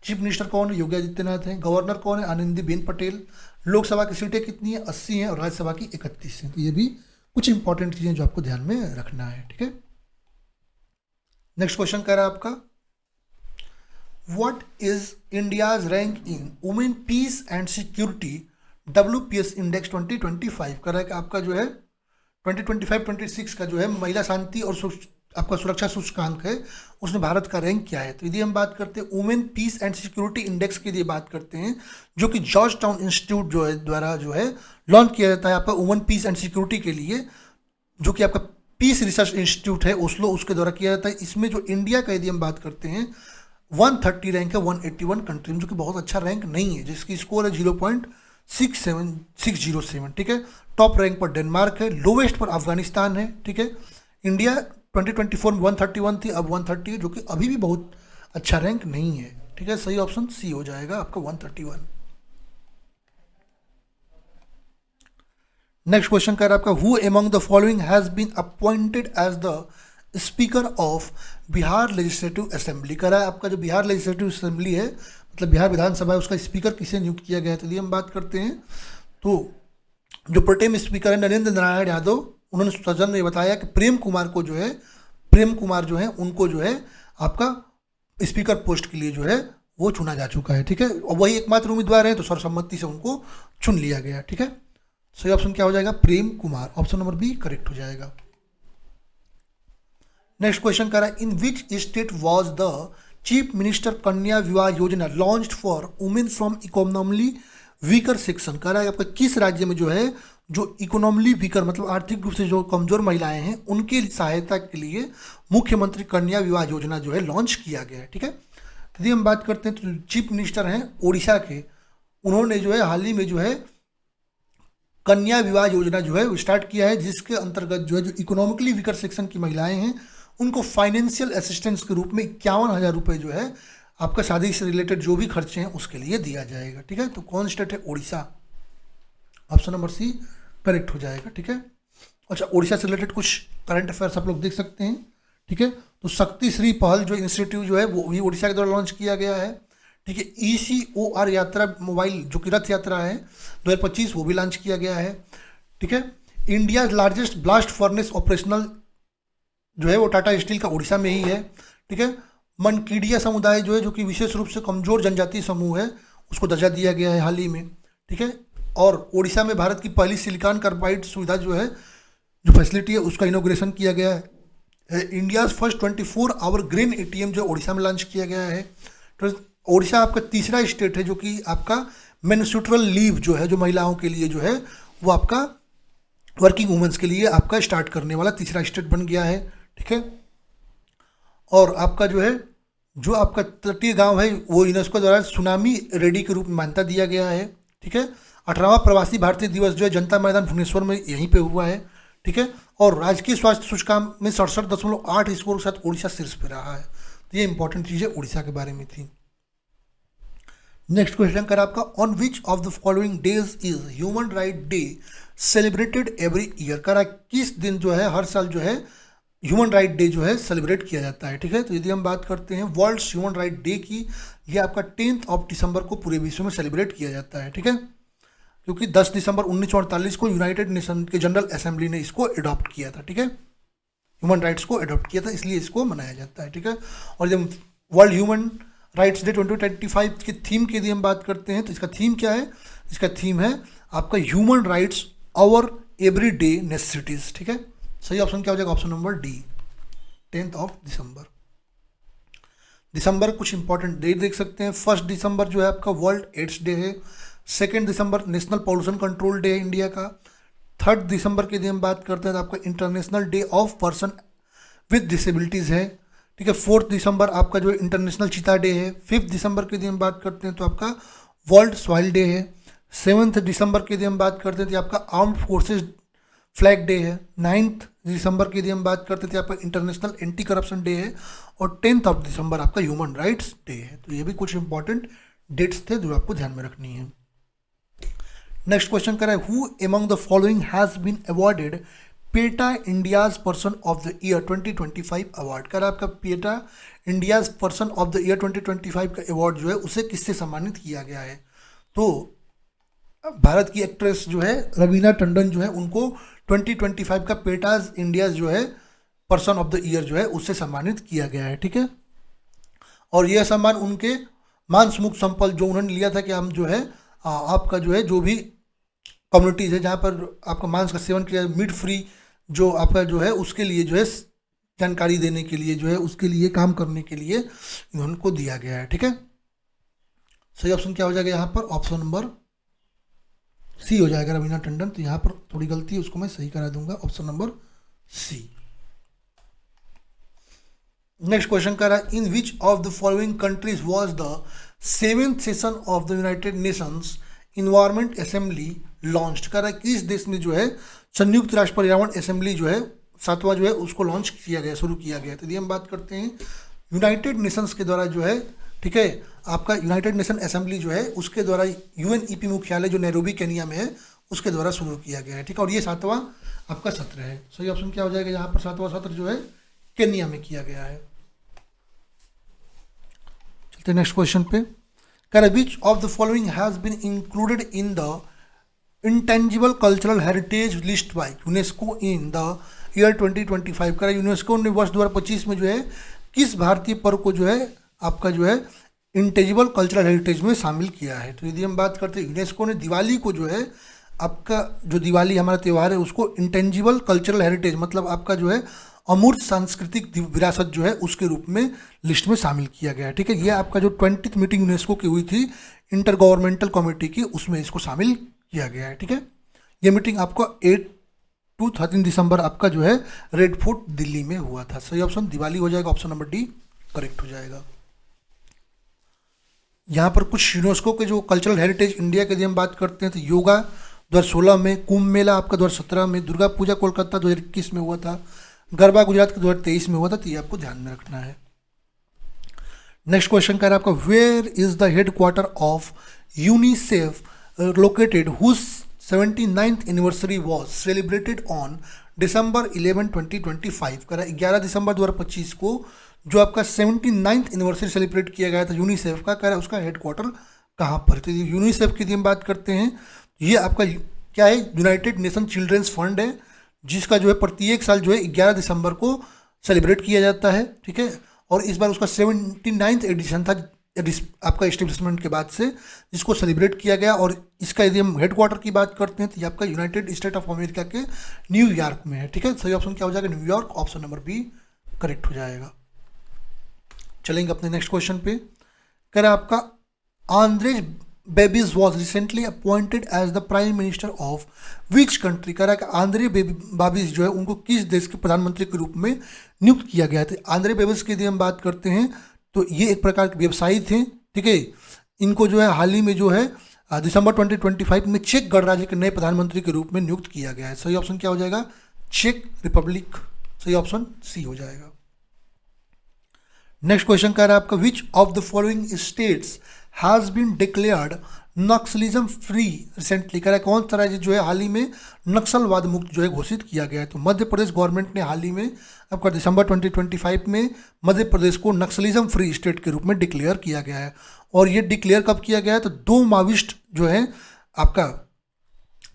चीफ मिनिस्टर कौन है? योगी आदित्यनाथ हैं। गवर्नर कौन है? आनंदीबेन पटेल। लोकसभा की सीटें कितनी है? 80 हैं। और राज्यसभा की 31 हैं। तो ये भी कुछ इंपॉर्टेंट चीज़ें जो आपको ध्यान में रखना है। ठीक है। नेक्स्ट क्वेश्चन कह रहा है आपका, What is India's rank in Women Peace and Security WPS Index 2025। कर रहा है कि आपका जो है 2025-26 का जो है महिला शांति और आपका सुरक्षा सूचकांक है, उसमें भारत का रैंक क्या है। तो यदि हम बात करते हैं women peace and security index की यदि बात करते हैं, जो कि जॉर्ज टाउन इंस्टीट्यूट जो है द्वारा जो है लॉन्च किया जाता है आपका वुमेन पीस एंड सिक्योरिटी के लिए, जो कि आपका पीस रिसर्च इंस्टीट्यूट है ओस्लो, उसके द्वारा किया जाता है। इसमें जो इंडिया का यदि हम बात करते हैं 130 रैंक है 181 कंट्री में, जो कि बहुत अच्छा रैंक नहीं है, जिसकी स्कोर है 0.607, ठीक है। टॉप रैंक पर डेनमार्क है, लोवेस्ट पर अफगानिस्तान है, ठीक है। इंडिया 2024 में 131 थी, अब 130 है, जो कि अभी भी बहुत अच्छा रैंक नहीं है, ठीक है। सही ऑप्शन सी हो जाएगा आपका 131। नेक्स्ट क्वेश्चन कह रहा है आपका who among the following has been appointed as the speaker of Bihar legislative assembly. कह रहा है आपका जो बिहार लेजिस्लेटिव असेंबली है, मतलब बिहार विधानसभा है, उसका स्पीकर किसे नियुक्त किया गया है। तो यदि हम बात करते हैं तो जो प्रोटेम स्पीकर है नरेंद्र नारायण यादव, उन्होंने सदन में बताया कि प्रेम कुमार जो है उनको जो है आपका स्पीकर पोस्ट के लिए जो है वो चुना जा चुका है, ठीक है। और वही एकमात्र उम्मीदवार है, तो सर्वसम्मति से उनको चुन लिया गया, ठीक है। सही ऑप्शन क्या हो जाएगा, Prem Kumar, option number B correct हो जाएगा। नेक्स्ट क्वेश्चन कर रहा है in which state was the chief minister Kanya Vivah Yojana launched for women from economically weaker section. कह रहा है आपका किस राज्य में जो है जो इकोनॉमिकली वीकर मतलब आर्थिक रूप से जो कमजोर महिलाएं हैं उनकी सहायता के लिए मुख्यमंत्री कन्या विवाह योजना जो है लॉन्च किया गया है, ठीक है। यदि हम बात करते हैं तो चीफ मिनिस्टर हैं उड़ीसा के, उन्होंने जो है हाल ही में जो है कन्या विवाह योजना जो है स्टार्ट किया है, जिसके अंतर्गत जो है जो इकोनॉमिकली वीकर सेक्शन की महिलाएं हैं उनको फाइनेंशियल असिस्टेंस के रूप में 51,000 रुपये जो है आपका शादी से रिलेटेड जो भी खर्चे हैं उसके लिए दिया जाएगा, ठीक है। तो कौन स्टेट है, Orissa, option number C correct हो जाएगा, ठीक है। अच्छा, उड़ीसा से रिलेटेड कुछ करंट अफेयर्स आप लोग देख सकते हैं, ठीक है। तो शक्ति श्री पहल जो इंस्टीट्यूट जो है वो भी उड़ीसा के द्वारा लॉन्च किया गया है, ठीक है। ECOR यात्रा मोबाइल जो कि रथ यात्रा है 2025 वो भी लॉन्च किया गया है, ठीक है। India largest blast furnace operational जो है वो टाटा स्टील का उड़ीसा में ही है, ठीक है। मनकीडिया समुदाय जो है जो कि विशेष रूप से कमजोर जनजातीय समूह है उसको दर्जा दिया गया है हाल ही में, ठीक है। और उड़ीसा में भारत की पहली सिलिकॉन कार्बाइड सुविधा जो है जो फैसिलिटी है उसका इनोग्रेशन किया गया है। India first 24 hour green ATM जो उड़ीसा में लॉन्च किया गया है। तो उड़ीसा आपका तीसरा स्टेट है जो कि आपका मेंस्ट्रुअल लीव जो है जो महिलाओं के लिए जो है वो आपका वर्किंग वुमेन्स के लिए आपका स्टार्ट करने वाला तीसरा स्टेट बन गया है, ठीक है। और आपका जो है जो आपका तटीय गांव है वो यूनेस्को द्वारा सुनामी रेडी के रूप में मान्यता दिया गया है, ठीक है। 18वां प्रवासी भारतीय दिवस जो है जनता मैदान भुवनेश्वर में यहीं पे हुआ है, ठीक है। और राजकीय स्वास्थ्य सूचकांक में 67.8 स्कोर के साथ उड़ीसा शीर्ष पे रहा है। तो ये इंपॉर्टेंट चीज़ें उड़ीसा के बारे में थी। नेक्स्ट क्वेश्चन कर आपका on which of the following days is human right day celebrated every year. करा किस दिन जो है हर साल जो है ह्यूमन राइट डे जो है सेलिब्रेट किया जाता है, ठीक है। तो यदि हम बात करते हैं वर्ल्ड ह्यूमन राइट डे की, ये आपका 10 दिसंबर को पूरे विश्व में सेलिब्रेट किया जाता है, ठीक है। क्योंकि 10 दिसंबर 1948 को यूनाइटेड नेशन के जनरल असेंबली ने इसको अडॉप्ट किया था, ठीक है। ह्यूमन राइट्स को अडॉप्ट किया था इसलिए इसको मनाया जाता है, ठीक है। और जब वर्ल्ड ह्यूमन राइट्स डे 2025 की थीम की यदि हम बात करते हैं तो इसका थीम क्या है, इसका थीम है आपका human rights our every necessities, ठीक है। सही ऑप्शन क्या हो जाएगा, ऑप्शन नंबर डी 10 दिसंबर। दिसंबर कुछ इंपॉर्टेंट डेट देख सकते हैं। 1 दिसंबर जो है आपका वर्ल्ड एड्स डे है। 2 दिसंबर नेशनल पॉल्यूशन कंट्रोल डे है इंडिया का। 3 दिसंबर की यदि हम बात करते हैं तो आपका international day of person with disabilities है, ठीक है। 4 दिसंबर आपका जो है इंटरनेशनल चीता डे है। 5 दिसंबर की यदि हम बात करते हैं तो आपका वर्ल्ड सॉइल डे है। 7 दिसंबर की यदि हम बात करते हैं तो आपका आर्म्ड फोर्सेज फ्लैग डे है। 9 दिसंबर की यदि हम बात करते थे आपका इंटरनेशनल एंटी करप्शन डे है। और 10 दिसंबर आपका ह्यूमन राइट्स डे है। तो ये भी कुछ इंपॉर्टेंट डेट्स थे जो आपको ध्यान में रखनी है। नेक्स्ट क्वेश्चन कर रहा है who among the following has been awarded PETA India's person of the year 2025 award. कर आपका PETA India's person of the year 2025 का अवार्ड जो है उसे किससे सम्मानित किया गया है। तो भारत की एक्ट्रेस जो है रवीना टंडन जो है उनको 2025 का पेटाज इंडिया जो है पर्सन ऑफ द ईयर जो है उससे सम्मानित किया गया है, ठीक है। और यह सम्मान उनके मांस मुक्त संकल्प जो उन्होंने लिया था कि हम जो है आपका जो है जो भी कम्युनिटीज़ है जहाँ पर आपका मांस का सेवन किया मीट फ्री जो आपका जो है उसके लिए जो है जानकारी देने के लिए जो है उसके लिए काम करने के लिए इनको दिया गया है। ठीक है, सही ऑप्शन क्या हो जाएगा यहाँ पर? ऑप्शन नंबर सी हो जाएगा रवीना टंडन। तो यहाँ पर थोड़ी गलती है, उसको मैं सही करा दूंगा, option number C. Next question कह रहा है in which of the following countries was the 7th session of the United Nations environment assembly launched. कह रहा है किस देश में जो है संयुक्त राष्ट्र पर्यावरण असेंबली जो है 7वां जो है उसको लॉन्च किया गया, शुरू किया गया। तो यदि हम बात करते हैं यूनाइटेड नेशंस के द्वारा जो है, ठीक है, आपका यूनाइटेड नेशन असेंबली जो है उसके द्वारा यूएनईपी मुख्यालय जो नैरोबी केनिया में है उसके द्वारा शुरू किया गया है। ठीक है, और ये 7वां आपका सत्र है। सही ऑप्शन क्या हो जाएगा यहाँ पर? 7वां सत्र जो है केनिया में किया गया है। चलते हैं नेक्स्ट क्वेश्चन पे। कह रहा है which of the following has been included in the intangible cultural heritage list by UNESCO in the year 2025। कह रहा है यूनेस्को ने वर्ष 2025 में जो है किस भारतीय पर्व को जो है आपका जो है इंटेंजिबल कल्चरल हेरिटेज में शामिल किया है। तो यदि हम बात करते हैं यूनेस्को ने दिवाली को जो है आपका जो दिवाली हमारा त्यौहार है उसको इंटेंजिबल कल्चरल हेरिटेज मतलब आपका जो है अमूर्त सांस्कृतिक विरासत जो है उसके रूप में लिस्ट में शामिल किया गया है। ठीक है, ये आपका जो 20th मीटिंग यूनेस्को की हुई थी इंटर गवर्नमेंटल कमेटी की, उसमें इसको शामिल किया गया है। ठीक है, ये मीटिंग आपको 8 to 13 दिसंबर आपका जो है रेड फोर्ट दिल्ली में हुआ था। सही ऑप्शन दिवाली हो जाएगा, ऑप्शन नंबर डी करेक्ट हो जाएगा। यहाँ पर कुछ यूनेस्को के जो कल्चरल हेरिटेज इंडिया के लिए हम बात करते हैं तो योगा 2016 में, कुंभ मेला आपका 2017 में, दुर्गा पूजा कोलकाता 2021 में हुआ था, गरबा गुजरात के 2023 में हुआ था। तो ये आपको ध्यान में रखना है। नेक्स्ट क्वेश्चन कह रहा है आपका where is the headquarter of UNICEF located whose 79th anniversary was celebrated on December 11, 2025। कह रहा है 11 दिसंबर 2025 को जो आपका 79th एनिवर्सरी सेलिब्रेट किया गया था यूनिसेफ का। कह रहा है उसका हेड क्वार्टर कहाँ पर? तो यूनिसेफ की हम बात करते हैं, ये आपका क्या है? यूनाइटेड नेशन चिल्ड्रेंस फंड है, जिसका जो है प्रत्येक साल जो है 11 दिसंबर को सेलिब्रेट किया जाता है। ठीक है, और इस बार उसका 79th एडिशन था आपका एस्टेब्लिशमेंट के बाद से, जिसको सेलिब्रेट किया गया। और इसका यदि हम हेड क्वार्टर की बात करते हैं तो ये आपका यूनाइटेड स्टेट ऑफ अमेरिका के न्यूयॉर्क में है। ठीक है, सही ऑप्शन क्या हो जाएगा? New York, option number B correct हो जाएगा। चलेंगे अपने नेक्स्ट क्वेश्चन पे। कह रहा है आपका Andrej Babis was recently appointed as the prime minister of which country. कह रहा है कि आंद्रे बेबीज जो है उनको किस देश के प्रधानमंत्री के रूप में नियुक्त किया गया था। आंद्रे बेबीज की यदि हम बात करते हैं तो ये एक प्रकार के व्यवसायी थे। ठीक है, इनको जो है हाल ही में जो है दिसंबर 2025 में चेक गणराज्य के नए प्रधानमंत्री के रूप में नियुक्त किया गया है। सही ऑप्शन क्या हो जाएगा? चेक रिपब्लिक। सही ऑप्शन सी हो जाएगा। नेक्स्ट क्वेश्चन कह रहा है आपका which of the following states has been declared naxalism free recently. कह रहा है कौन सा राज्य जो है हाल ही में नक्सलवाद मुक्त जो है घोषित किया गया है। तो मध्य प्रदेश गवर्नमेंट ने हाल ही में आपका दिसंबर 2025 में मध्य प्रदेश को नक्सलिज्म फ्री स्टेट के रूप में डिक्लेयर किया गया है। और ये डिक्लेयर कब किया गया है? तो 2 माओइस्ट जो है आपका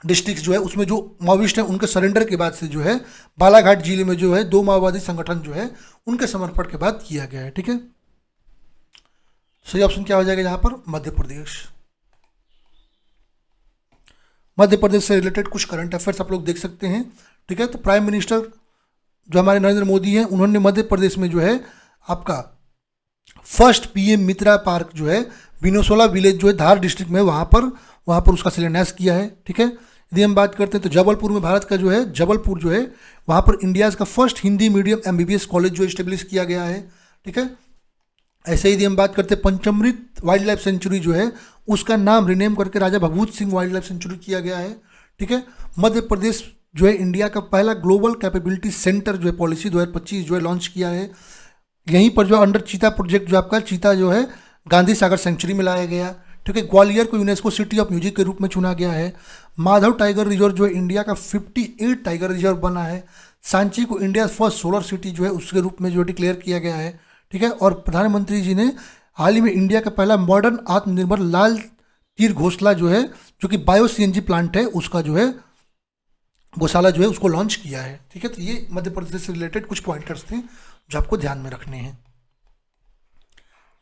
डिस्ट्रिक्ट जो है उसमें जो माओइस्ट हैं उनके सरेंडर के बाद से जो है बालाघाट जिले में जो है 2 माओवादी संगठन जो है उनके समर्पण के बाद किया गया है। ठीक है, सही ऑप्शन क्या हो जाएगा यहाँ पर? मध्य प्रदेश। मध्य प्रदेश से रिलेटेड कुछ करंट अफेयर्स आप लोग देख सकते हैं। ठीक है, तो प्राइम मिनिस्टर जो हमारे नरेंद्र मोदी हैं उन्होंने मध्य प्रदेश में जो है आपका फर्स्ट पीएम मित्रा पार्क जो है बिनोसोला विलेज जो है धार डिस्ट्रिक्ट में वहाँ पर उसका शिलान्यास किया है। ठीक है, यदि हम बात करते हैं तो जबलपुर में भारत का जो है जबलपुर जो है वहाँ पर इंडियाज़ का first Hindi medium MBBS college जो इस्टेब्लिश किया गया है। ठीक है, ऐसे ही यदि हम बात करते हैं पंचमृत वाइल्ड लाइफ सेंचुरी जो है उसका नाम रिनेम करके राजा भभूत सिंह वाइल्ड लाइफ सेंचुरी किया गया है। ठीक है, मध्य प्रदेश जो है इंडिया का पहला ग्लोबल कैपेबिलिटी सेंटर जो है पॉलिसी 2025 जो है लॉन्च किया है। यहीं पर जो अंडर चीता प्रोजेक्ट जो आपका चीता जो है गांधी सागर सेंचुरी में लाया गया। ठीक है, ग्वालियर को यूनेस्को सिटी ऑफ म्यूजिक के रूप में चुना गया है। माधव टाइगर रिजर्व जो है इंडिया का 58 टाइगर रिजर्व बना है। सांची को इंडिया फर्स्ट सोलर सिटी जो है उसके रूप में जो डिक्लेयर किया गया है। ठीक है, और प्रधानमंत्री जी ने हाल ही में इंडिया का पहला मॉडर्न आत्मनिर्भर लाल तीर घोसला जो है जो कि बायो CNG प्लांट है उसका जो है गौशाला जो है उसको लॉन्च किया है। ठीक है, तो ये मध्य प्रदेश से रिलेटेड कुछ पॉइंटर्स थे जो आपको ध्यान में रखने हैं।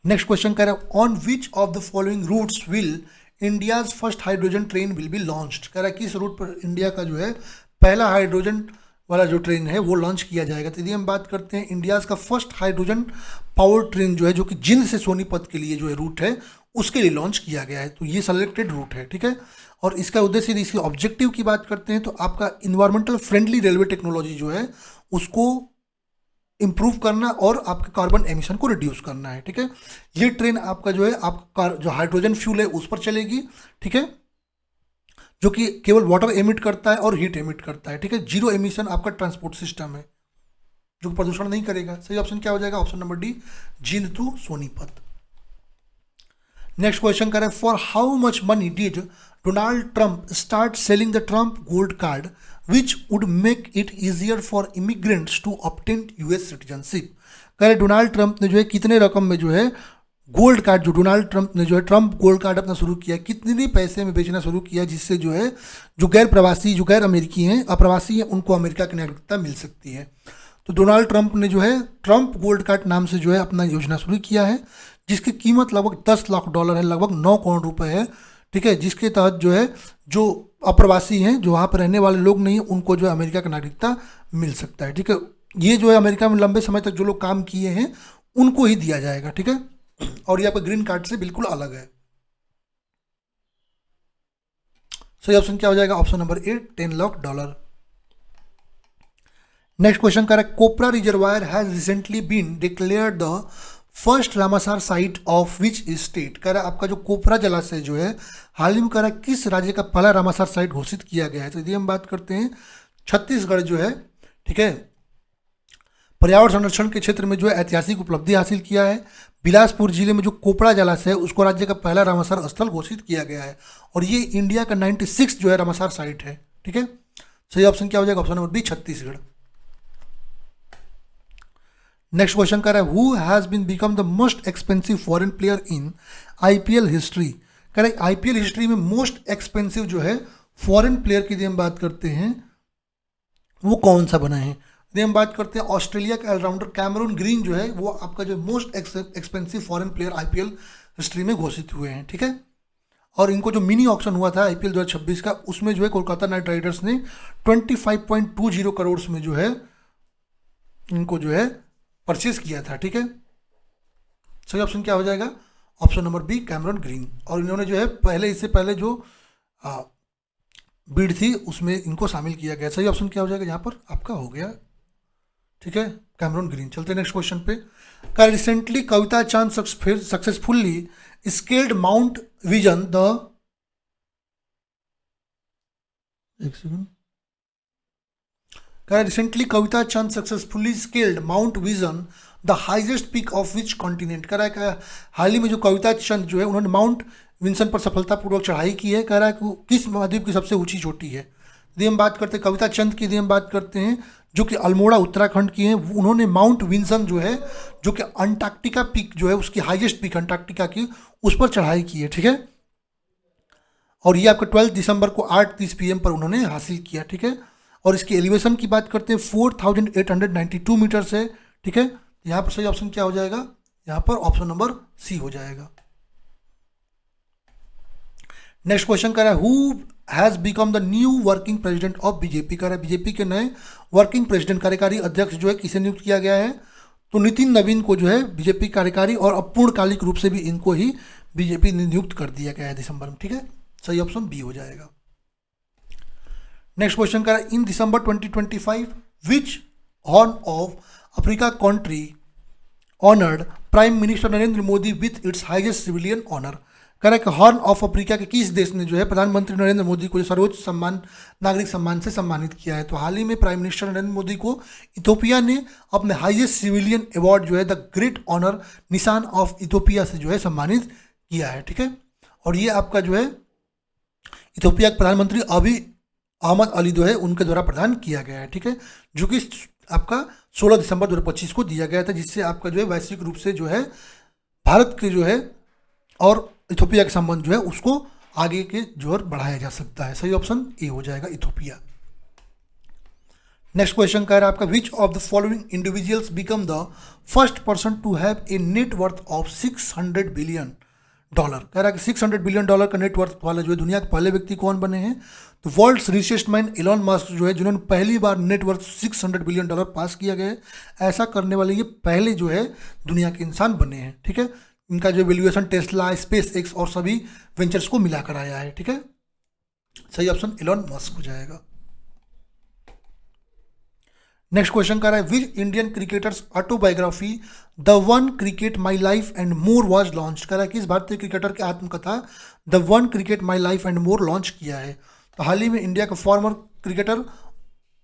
नेक्स्ट क्वेश्चन कह रहा है on which of the following routes will India's first hydrogen train will be launched. कह रहा है किस रूट पर इंडिया का जो है पहला हाइड्रोजन वाला जो ट्रेन है वो लॉन्च किया जाएगा। तो यदि हम बात करते हैं इंडियाज़ का फर्स्ट हाइड्रोजन पावर ट्रेन जो है, जो कि जिंद से सोनीपत के लिए जो है रूट है, उसके लिए लॉन्च किया गया है। तो ये सेलेक्टेड रूट है, ठीक है। और इसका उद्देश्य, यदि इसके ऑब्जेक्टिव की बात करते हैं, तो आपका इन्वायरमेंटल फ्रेंडली रेलवे टेक्नोलॉजी जो है उसको इम्प्रूव करना और आपके कार्बन एमिशन को रिड्यूस करना है, ठीक है। ये ट्रेन आपका जो है, आपका जो हाइड्रोजन फ्यूल है उस पर चलेगी, ठीक है, जो कि केवल वाटर एमिट करता है और हीट एमिट करता है, ठीक है। जीरो एमिशन आपका ट्रांसपोर्ट सिस्टम है जो प्रदूषण नहीं करेगा। सही ऑप्शन क्या हो जाएगा? Option number D, Jind to Sonipat. Next question कर रहे हैं, for how much money did Donald Trump start selling the Trump gold card which would make it easier for immigrants to obtain US citizenship. कह रहे Donald Trump ने जो है कितने रकम में जो है गोल्ड कार्ड, जो डोनाल्ड ट्रंप ने जो है ट्रंप गोल्ड कार्ड अपना शुरू किया, कितने पैसे में बेचना शुरू किया, जिससे जो है जो गैर प्रवासी, जो गैर अमेरिकी हैं, अप्रवासी हैं, उनको अमेरिका की नागरिकता मिल सकती है। तो डोनाल्ड ट्रंप ने जो है ट्रंप गोल्ड कार्ड नाम से जो है अपना योजना शुरू किया है, जिसकी कीमत लगभग 10 लाख डॉलर है, लगभग 9 करोड़ रुपए है, ठीक है। जिसके तहत जो है जो अप्रवासी हैं, जो वहाँ पर रहने वाले लोग नहीं हैं, उनको जो है अमेरिका की नागरिकता मिल सकता है, ठीक है। ये जो है अमेरिका में लंबे समय तक जो लोग काम किए हैं उनको ही दिया जाएगा, ठीक है। और ये आपका ग्रीन कार्ड से बिल्कुल अलग है। सही ऑप्शन क्या हो जाएगा? Option number A, 10 lakh dollar. Next question कर रहा है, Kopra reservoir has recently been declared the first Ramsar site of which state. कह रहा है आपका जो कोपरा जलाशय जो है हाल ही में कह रहा है किस राज्य का पहला रामासार साइट घोषित किया गया है। तो यदि हम बात करते हैं छत्तीसगढ़ जो है, ठीक है, पर्यावरण संरक्षण के क्षेत्र में जो है ऐतिहासिक उपलब्धि हासिल किया है। बिलासपुर जिले में जो कोपरा जलाशय है उसको राज्य का पहला रामासार स्थल घोषित किया गया है, और ये इंडिया का 96 जो है रामासार साइट है, ठीक है। सही ऑप्शन क्या हो जाएगा? Option number B, Chhattisgarh. Next question कर रहा है, who has been become the most expensive foreign player in IPL history. कह रहे आईपीएल हिस्ट्री में मोस्ट एक्सपेंसिव जो है फॉरेन प्लेयर की यदि हम बात करते हैं वो कौन सा बना है। यदि हम बात करते हैं ऑस्ट्रेलिया के ऑलराउंडर कैमरून ग्रीन जो है वो आपका जो most expensive foreign player IPL history में घोषित हुए हैं, ठीक है। और इनको जो मिनी ऑक्शन हुआ था आईपीएल 2026 का, उसमें जो है कोलकाता नाइट राइडर्स ने 25.20 करोड़ में जो है इनको जो है परचेज किया था, ठीक है। सही ऑप्शन क्या हो जाएगा? Option number B, Cameron Green. और इन्होंने जो है पहले, इससे पहले जो बिड थी उसमें इनको शामिल किया गया। सही ऑप्शन क्या हो जाएगा? यहाँ पर आपका हो गया, ठीक है, कैमरून ग्रीन। चलते नेक्स्ट क्वेश्चन पे। का recently Kavita Chand successfully scaled Mount Vinson the, एक second, recently Kavita Chand successfully scaled Mount Vinson the highest peak of which continent. कह रहा है हाल ही में जो कविता चंद जो है उन्होंने माउंट विंसन पर सफलतापूर्वक चढ़ाई की है। कह रहा है कि किस महाद्वीप की सबसे ऊंची चोटी है। यदि हम बात करते हैं कविता चंद की, यदि हम बात करते हैं जो कि अल्मोड़ा उत्तराखंड की हैं, उन्होंने माउंट विंसन जो है, जो कि अंटार्कटिका पीक जो है, उसकी हाईएस्ट पीक अंटार्कटिका की, उस पर चढ़ाई की है, ठीक है। और ये आपका 12 दिसंबर को 8:30 PM पर उन्होंने हासिल किया, ठीक है। और इसकी एलिवेशन की बात करते हैं 4892 मीटर से, ठीक है। यहाँ पर सही ऑप्शन क्या हो जाएगा? यहाँ पर ऑप्शन नंबर सी हो जाएगा। नेक्स्ट क्वेश्चन कर रहा है, who has become the new working president of BJP. कर रहा है बीजेपी के नए वर्किंग प्रेसिडेंट, कार्यकारी अध्यक्ष जो है किसे नियुक्त किया गया है? तो नितिन नवीन को जो है बीजेपी कार्यकारी और अपूर्णकालिक रूप से भी इनको ही बीजेपी ने नियुक्त कर दिया गया है दिसंबर में, ठीक है। सही ऑप्शन बी हो जाएगा। नेक्स्ट क्वेश्चन का, in December 2025 which horn of Africa country honoured prime minister Narendra Modi with its highest civilian honour. कह रहा है कि हॉर्न ऑफ अफ्रीका के किस देश ने जो है प्रधानमंत्री नरेंद्र मोदी को सर्वोच्च सम्मान, नागरिक सम्मान से सम्मानित किया है। तो हाल ही में प्राइम मिनिस्टर नरेंद्र मोदी को इथोपिया ने अपने हाईएस्ट सिविलियन अवार्ड जो है द ग्रेट ऑनर निशान ऑफ इथोपिया से जो है सम्मानित किया है, ठीक है। और ये आपका जो है इथोपिया के प्रधानमंत्री अभी अहमद अली जो है उनके द्वारा प्रदान किया गया है, ठीक है, जो कि आपका 16 दिसंबर 2025 को दिया गया था, जिससे आपका जो है वैश्विक रूप से जो है भारत के जो है और इथोपिया के संबंध जो है उसको आगे के जो है बढ़ाया जा सकता है। सही ऑप्शन ए हो जाएगा, इथोपिया। नेक्स्ट क्वेश्चन कह रहा है आपका, which of the following individuals become the first person to have a net worth of 600 billion dollar. कह रहा है कि $600 बिलियन का नेटवर्थ वाले जो है दुनिया के पहले व्यक्ति कौन बने हैं, तो world's richest man Elon Musk जो है, जिन्होंने पहली बार नेटवर्थ $600 बिलियन पास किया गया है। ऐसा करने वाले ये पहले जो है दुनिया के इंसान बने हैं। ठीक है, इनका जो वैल्यूएशन टेस्ला, स्पेस एक्स और सभी वेंचर्स को मिलाकर आया है। ठीक है, सही ऑप्शन एलन मस्क हो जाएगा। नेक्स्ट क्वेश्चन कर रहा है which Indian cricketers autobiography the one cricket my life and more was launch. कर रहा है किस भारतीय क्रिकेटर की आत्मकथा the one cricket my life and more launch किया है। तो हाल ही में इंडिया का फॉर्मर क्रिकेटर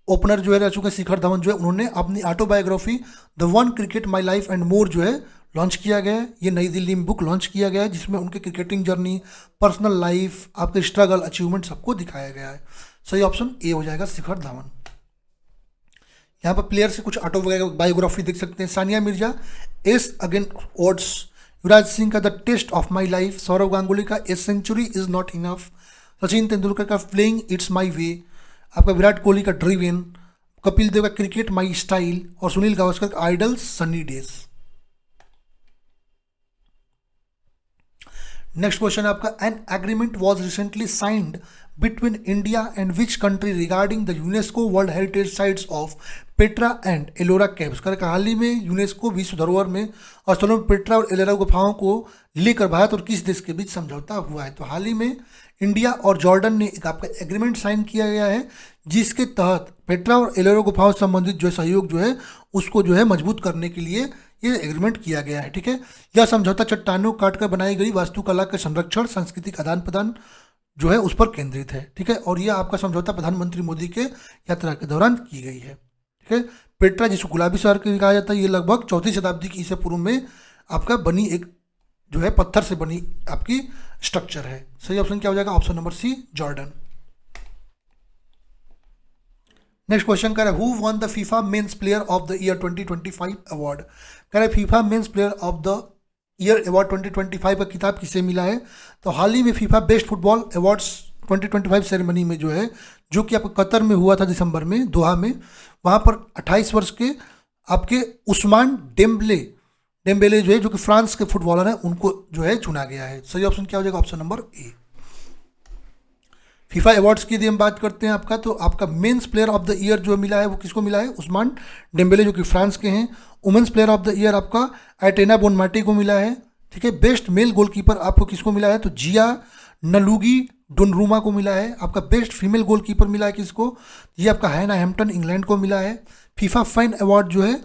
ओपनर जो है रह चुके शिखर धवन जो है, उन्होंने अपनी autobiography the one cricket my life and more जो है लॉन्च किया गया है। ये नई दिल्ली में बुक लॉन्च किया गया है, जिसमें उनके क्रिकेटिंग जर्नी, पर्सनल लाइफ, आपके स्ट्रगल, अचीवमेंट सबको दिखाया गया है। सही ऑप्शन ए हो जाएगा, शिखर धवन। यहाँ पर प्लेयर से कुछ ऑटोबायोग्राफी देख सकते हैं। Sania Mirza, ace against odds. Yuvraj Singh का the test of my life. Sourav Ganguly का a century is not enough. Sachin Tendulkar का प्लेइंग इट्स माई वे। आपका विराट कोहली का ड्रीवन। कपिल देव का क्रिकेट माई स्टाइल। और सुनील गावस्कर का idol sunny days. Next question आपका an agreement was recently signed between India and which country regarding the UNESCO World Heritage Sites of Petra and Ellora caves. कर हाल ही में UNESCO विश्व धरोहर में स्थलों में पेट्रा और एलोरा गुफाओं को लेकर भारत और किस देश के बीच समझौता हुआ है। तो हाल ही में इंडिया और जॉर्डन ने एक आपका एग्रीमेंट साइन किया गया है, जिसके तहत पेट्रा और एलोरा गुफाओं से संबंधित जो सहयोग जो है उसको जो है मजबूत करने के लिए ये एग्रीमेंट किया गया है। ठीक है, यह समझौता चट्टानों काटकर बनाई गई वास्तुकला के संरक्षण, सांस्कृतिक आदान प्रदान जो है उस पर केंद्रित है। ठीक है, और यह आपका समझौता प्रधानमंत्री मोदी के यात्रा के दौरान की गई है। ठीक है, पेट्रा जिसको गुलाबी शहर के कहा जाता है, ये लगभग 4वीं शताब्दी की ईसा पूर्व में आपका बनी एक जो है पत्थर से बनी आपकी स्ट्रक्चर है। सही ऑप्शन क्या हो जाएगा, option number C, Jordan. Next question कह रहा है who won the FIFA men's player of the year 2025 award. कह रहा है FIFA men's player of the year award 2025 का किताब किसे मिला है। तो हाल ही में FIFA best football awards 2025 ceremony में जो है, जो कि आपको कतर में हुआ था दिसंबर में, दोहा में, वहाँ पर 28 वर्ष के आपके उस्मान डेम्बेले जो है, जो कि फ्रांस के फुटबॉलर हैं, उनको जो है चुना गया है। सही ऑप्शन क्या हो जाएगा, ऑप्शन नंबर ए। फीफा अवार्ड्स की यदि हम बात करते हैं आपका, तो आपका mains player of the year जो मिला है वो किसको मिला है, उस्मान डेम्बेले जो कि फ्रांस के हैं। Women's player of the year आपका एटेना बोनमाटी को मिला है। ठीक है, बेस्ट मेल गोलकीपर आपको किसको मिला है, तो जिया नलूगी डोनरूमा को मिला है। आपका बेस्ट फीमेल गोलकीपर मिला है किसको, ये आपका हैना हैम्पटन इंग्लैंड को मिला है। फीफा फैन अवार्ड जो है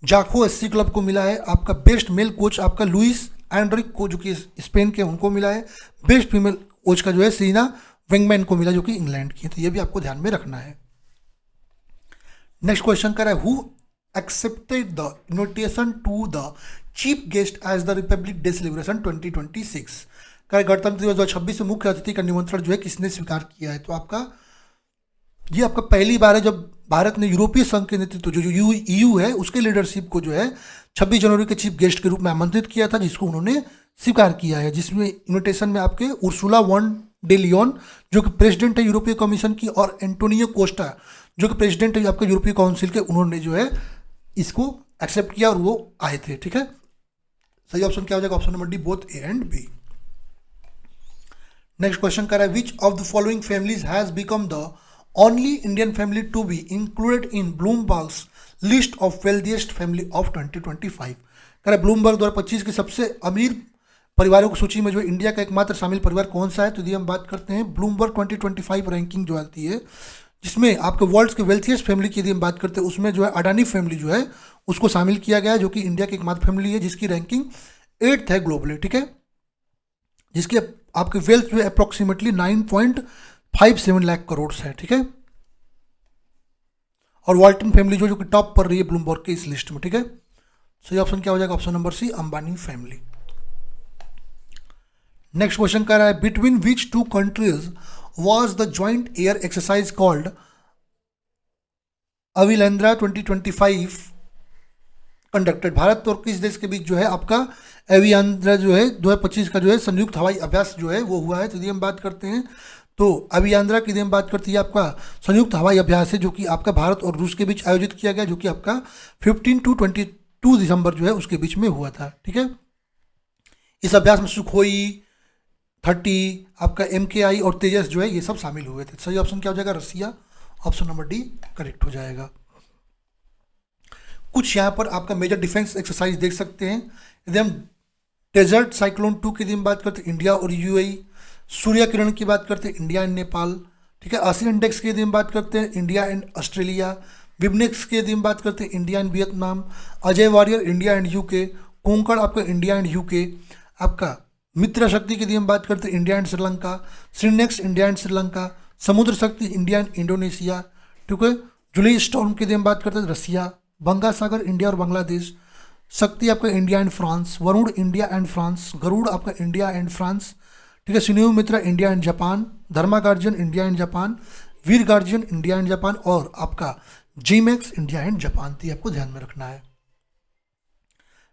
जाको एससी क्लब को मिला है। आपका बेस्ट मेल कोच आपका लुइस एंड्रिक को जो कि स्पेन के, उनको मिला है। बेस्ट फीमेल कोच का जो है सीना वेंगमैन को मिला, जो कि इंग्लैंड की है। तो ये भी आपको ध्यान में रखना है। नेक्स्ट क्वेश्चन कर रहा है who accepted the invitation to the chief guest as the republic day celebration 2026। कर गणतंत्र दिवस 2026 में मुख्य अतिथि का निमंत्रण जो है किसने स्वीकार किया है। तो आपका ये आपका पहली बार है जब भारत ने यूरोपीय संघ के नेतृत्व जो EU है उसके लीडरशिप को जो है 26 जनवरी के चीफ गेस्ट के रूप में आमंत्रित किया था, जिसको उन्होंने स्वीकार किया है। जिसमें इन्विटेशन में आपके उर्सुला वॉन डे लियोन जो कि प्रेसिडेंट है यूरोपीय कमीशन की, और एंटोनियो कोस्टा जो कि प्रेसिडेंट है आपके यूरोपीय काउंसिल के, उन्होंने जो है इसको एक्सेप्ट किया और वो आए थे। ठीक है, सही ऑप्शन क्या हो जाएगा, option number D, both A and B. Next question कर रहा है which of the following families has become the only Indian family to be included in Bloomberg's list of wealthiest family of 2025। कह रहा है Bloomberg 2025 की सबसे अमीर परिवारों की सूची में जो इंडिया का एकमात्र शामिल परिवार कौन सा है। तो यदि हम बात करते हैं ब्लूमबर्ग 2025 रैंकिंग जो आती है, जिसमें आपके वर्ल्ड्स के वेल्थिएस्ट फैमिली की यदि हम बात करते हैं, उसमें जो है अडानी फैमिली जो है उसको शामिल किया गया है, जो कि इंडिया की एकमात्र फैमिली है जिसकी रैंकिंग 8th है ग्लोबली। ठीक है, जिसकी आपकी वेल्थ जो है अप्रोक्सीमेटली 9.57 लाख करोड़ है। ठीक है, और वाल्टन फैमिली जो कि टॉप पर रही है ब्लूमबर्ग के इस लिस्ट में। ठीक है, सही ऑप्शन क्या हो जाएगा, option number C, Ambani family. Next question कह रहा है between which two countries was the joint air exercise called अविलेंद्रा 2025 कंडक्टेड। भारत और किस देश के बीच जो है आपका अविलेंद्रा जो है 2025 का जो है संयुक्त हवाई अभ्यास जो है वो हुआ है। तो यदि हम बात करते हैं तो अविलेंद्रा की यदि हम बात करते हैं आपका संयुक्त हवाई अभ्यास है, जो कि आपका भारत और रूस के बीच आयोजित किया गया, जो कि आपका 15 to 22 दिसंबर जो है उसके बीच में हुआ था। ठीक है, इस अभ्यास में सुखोई 30, आपका MKI और तेजस जो है ये सब शामिल हुए थे। सही ऑप्शन क्या हो जाएगा? रसिया। ऑप्शन नंबर डी करेक्ट हो जाएगा। कुछ यहाँ पर आपका मेजर डिफेंस एक्सरसाइज देख सकते हैं। यदि हम डेजर्ट साइक्लोन 2 की यदि हम बात करते हैं, इंडिया और UAE। सूर्य किरण की बात करते हैं, इंडिया एंड नेपाल। ठीक है। आसियान इंडेक्स की यदि हम बात करते हैं, इंडिया एंड ऑस्ट्रेलिया। विबनेक्स की यदि हम बात करते हैं, India and Vietnam. Ajay warrior, India and UK। Konkan आपका इंडिया एंड UK। आपका मित्र शक्ति की यदि हम बात करते हैं, इंडिया एंड श्रीलंका। श्रीनेक्स, India and Sri Lanka. Samudra Shakti, India and Indonesia. ठीक है। जुली स्टॉर्म की यदि हम बात करते हैं, रसिया। बंगा सागर, इंडिया और बांग्लादेश। शक्ति आपका India and France. Varuna, India and France. Garuda आपका इंडिया एंड फ्रांस। ठीक है। Shinyuu Maitri, India and Japan. Dharma Guardian, India and Japan. Veer Guardian, India and Japan. और आपका जीमैक्स, इंडिया एंड जापान थी, आपको ध्यान में रखना है।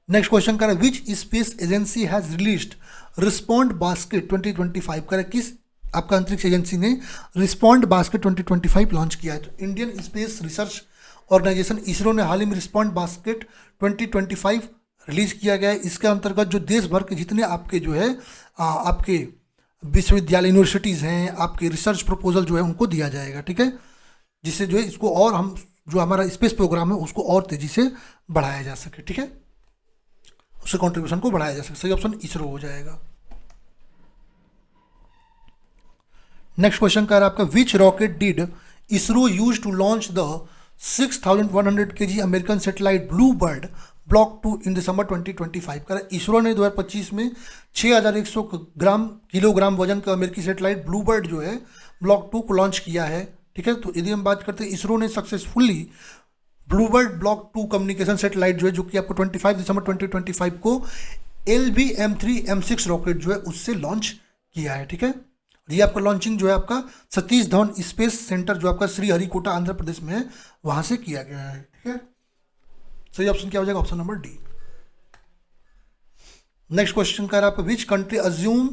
नेक्स्ट क्वेश्चन कर which space agency has released respond basket 2025 कर किस आपका अंतरिक्ष एजेंसी ने रिस्पॉन्ड बास्केट 2025 लॉन्च किया है? तो Indian space research organisation ISRO ने हाल ही में रिस्पॉन्ड बास्केट 2025 रिलीज किया गया है। इसके अंतर्गत जो देश भर के जितने आपके जो है आपके विश्वविद्यालय यूनिवर्सिटीज़ हैं, आपके रिसर्च प्रपोजल जो है उनको दिया जाएगा। ठीक है। जिससे जो है इसको और हम जो हमारा स्पेस प्रोग्राम है उसको और तेज़ी से बढ़ाया जा सके। ठीक है। उसके कंट्रीब्यूशन को बढ़ाया जा सके। सही ऑप्शन इसरो हो जाएगा। नेक्स्ट क्वेश्चन का है आपका which rocket did ISRO use to launch the 6100 kg American satellite Blue Bird block 2 in December 2025 का इसरो ने 2025 में 6100 किलोग्राम वजन का अमेरिकी सेटेलाइट ब्लू बर्ड जो है ब्लॉक 2 को लॉन्च किया है। ठीक है। तो यदि हम बात करते हैं इसरो ने successfully Bluebird block 2 communication satellite जो है, जो कि आपको 25 दिसंबर 2025 को LV-M3-M6 रॉकेट जो है उससे लॉन्च किया है। ठीक है। ये आपका लॉन्चिंग जो है आपका सतीश धवन स्पेस सेंटर जो आपका श्रीहरिकोटा आंध्र प्रदेश में है वहां से किया गया है। ठीक है। सही ऑप्शन क्या हो जाएगा? Option number D. Next question का है आपका which country assume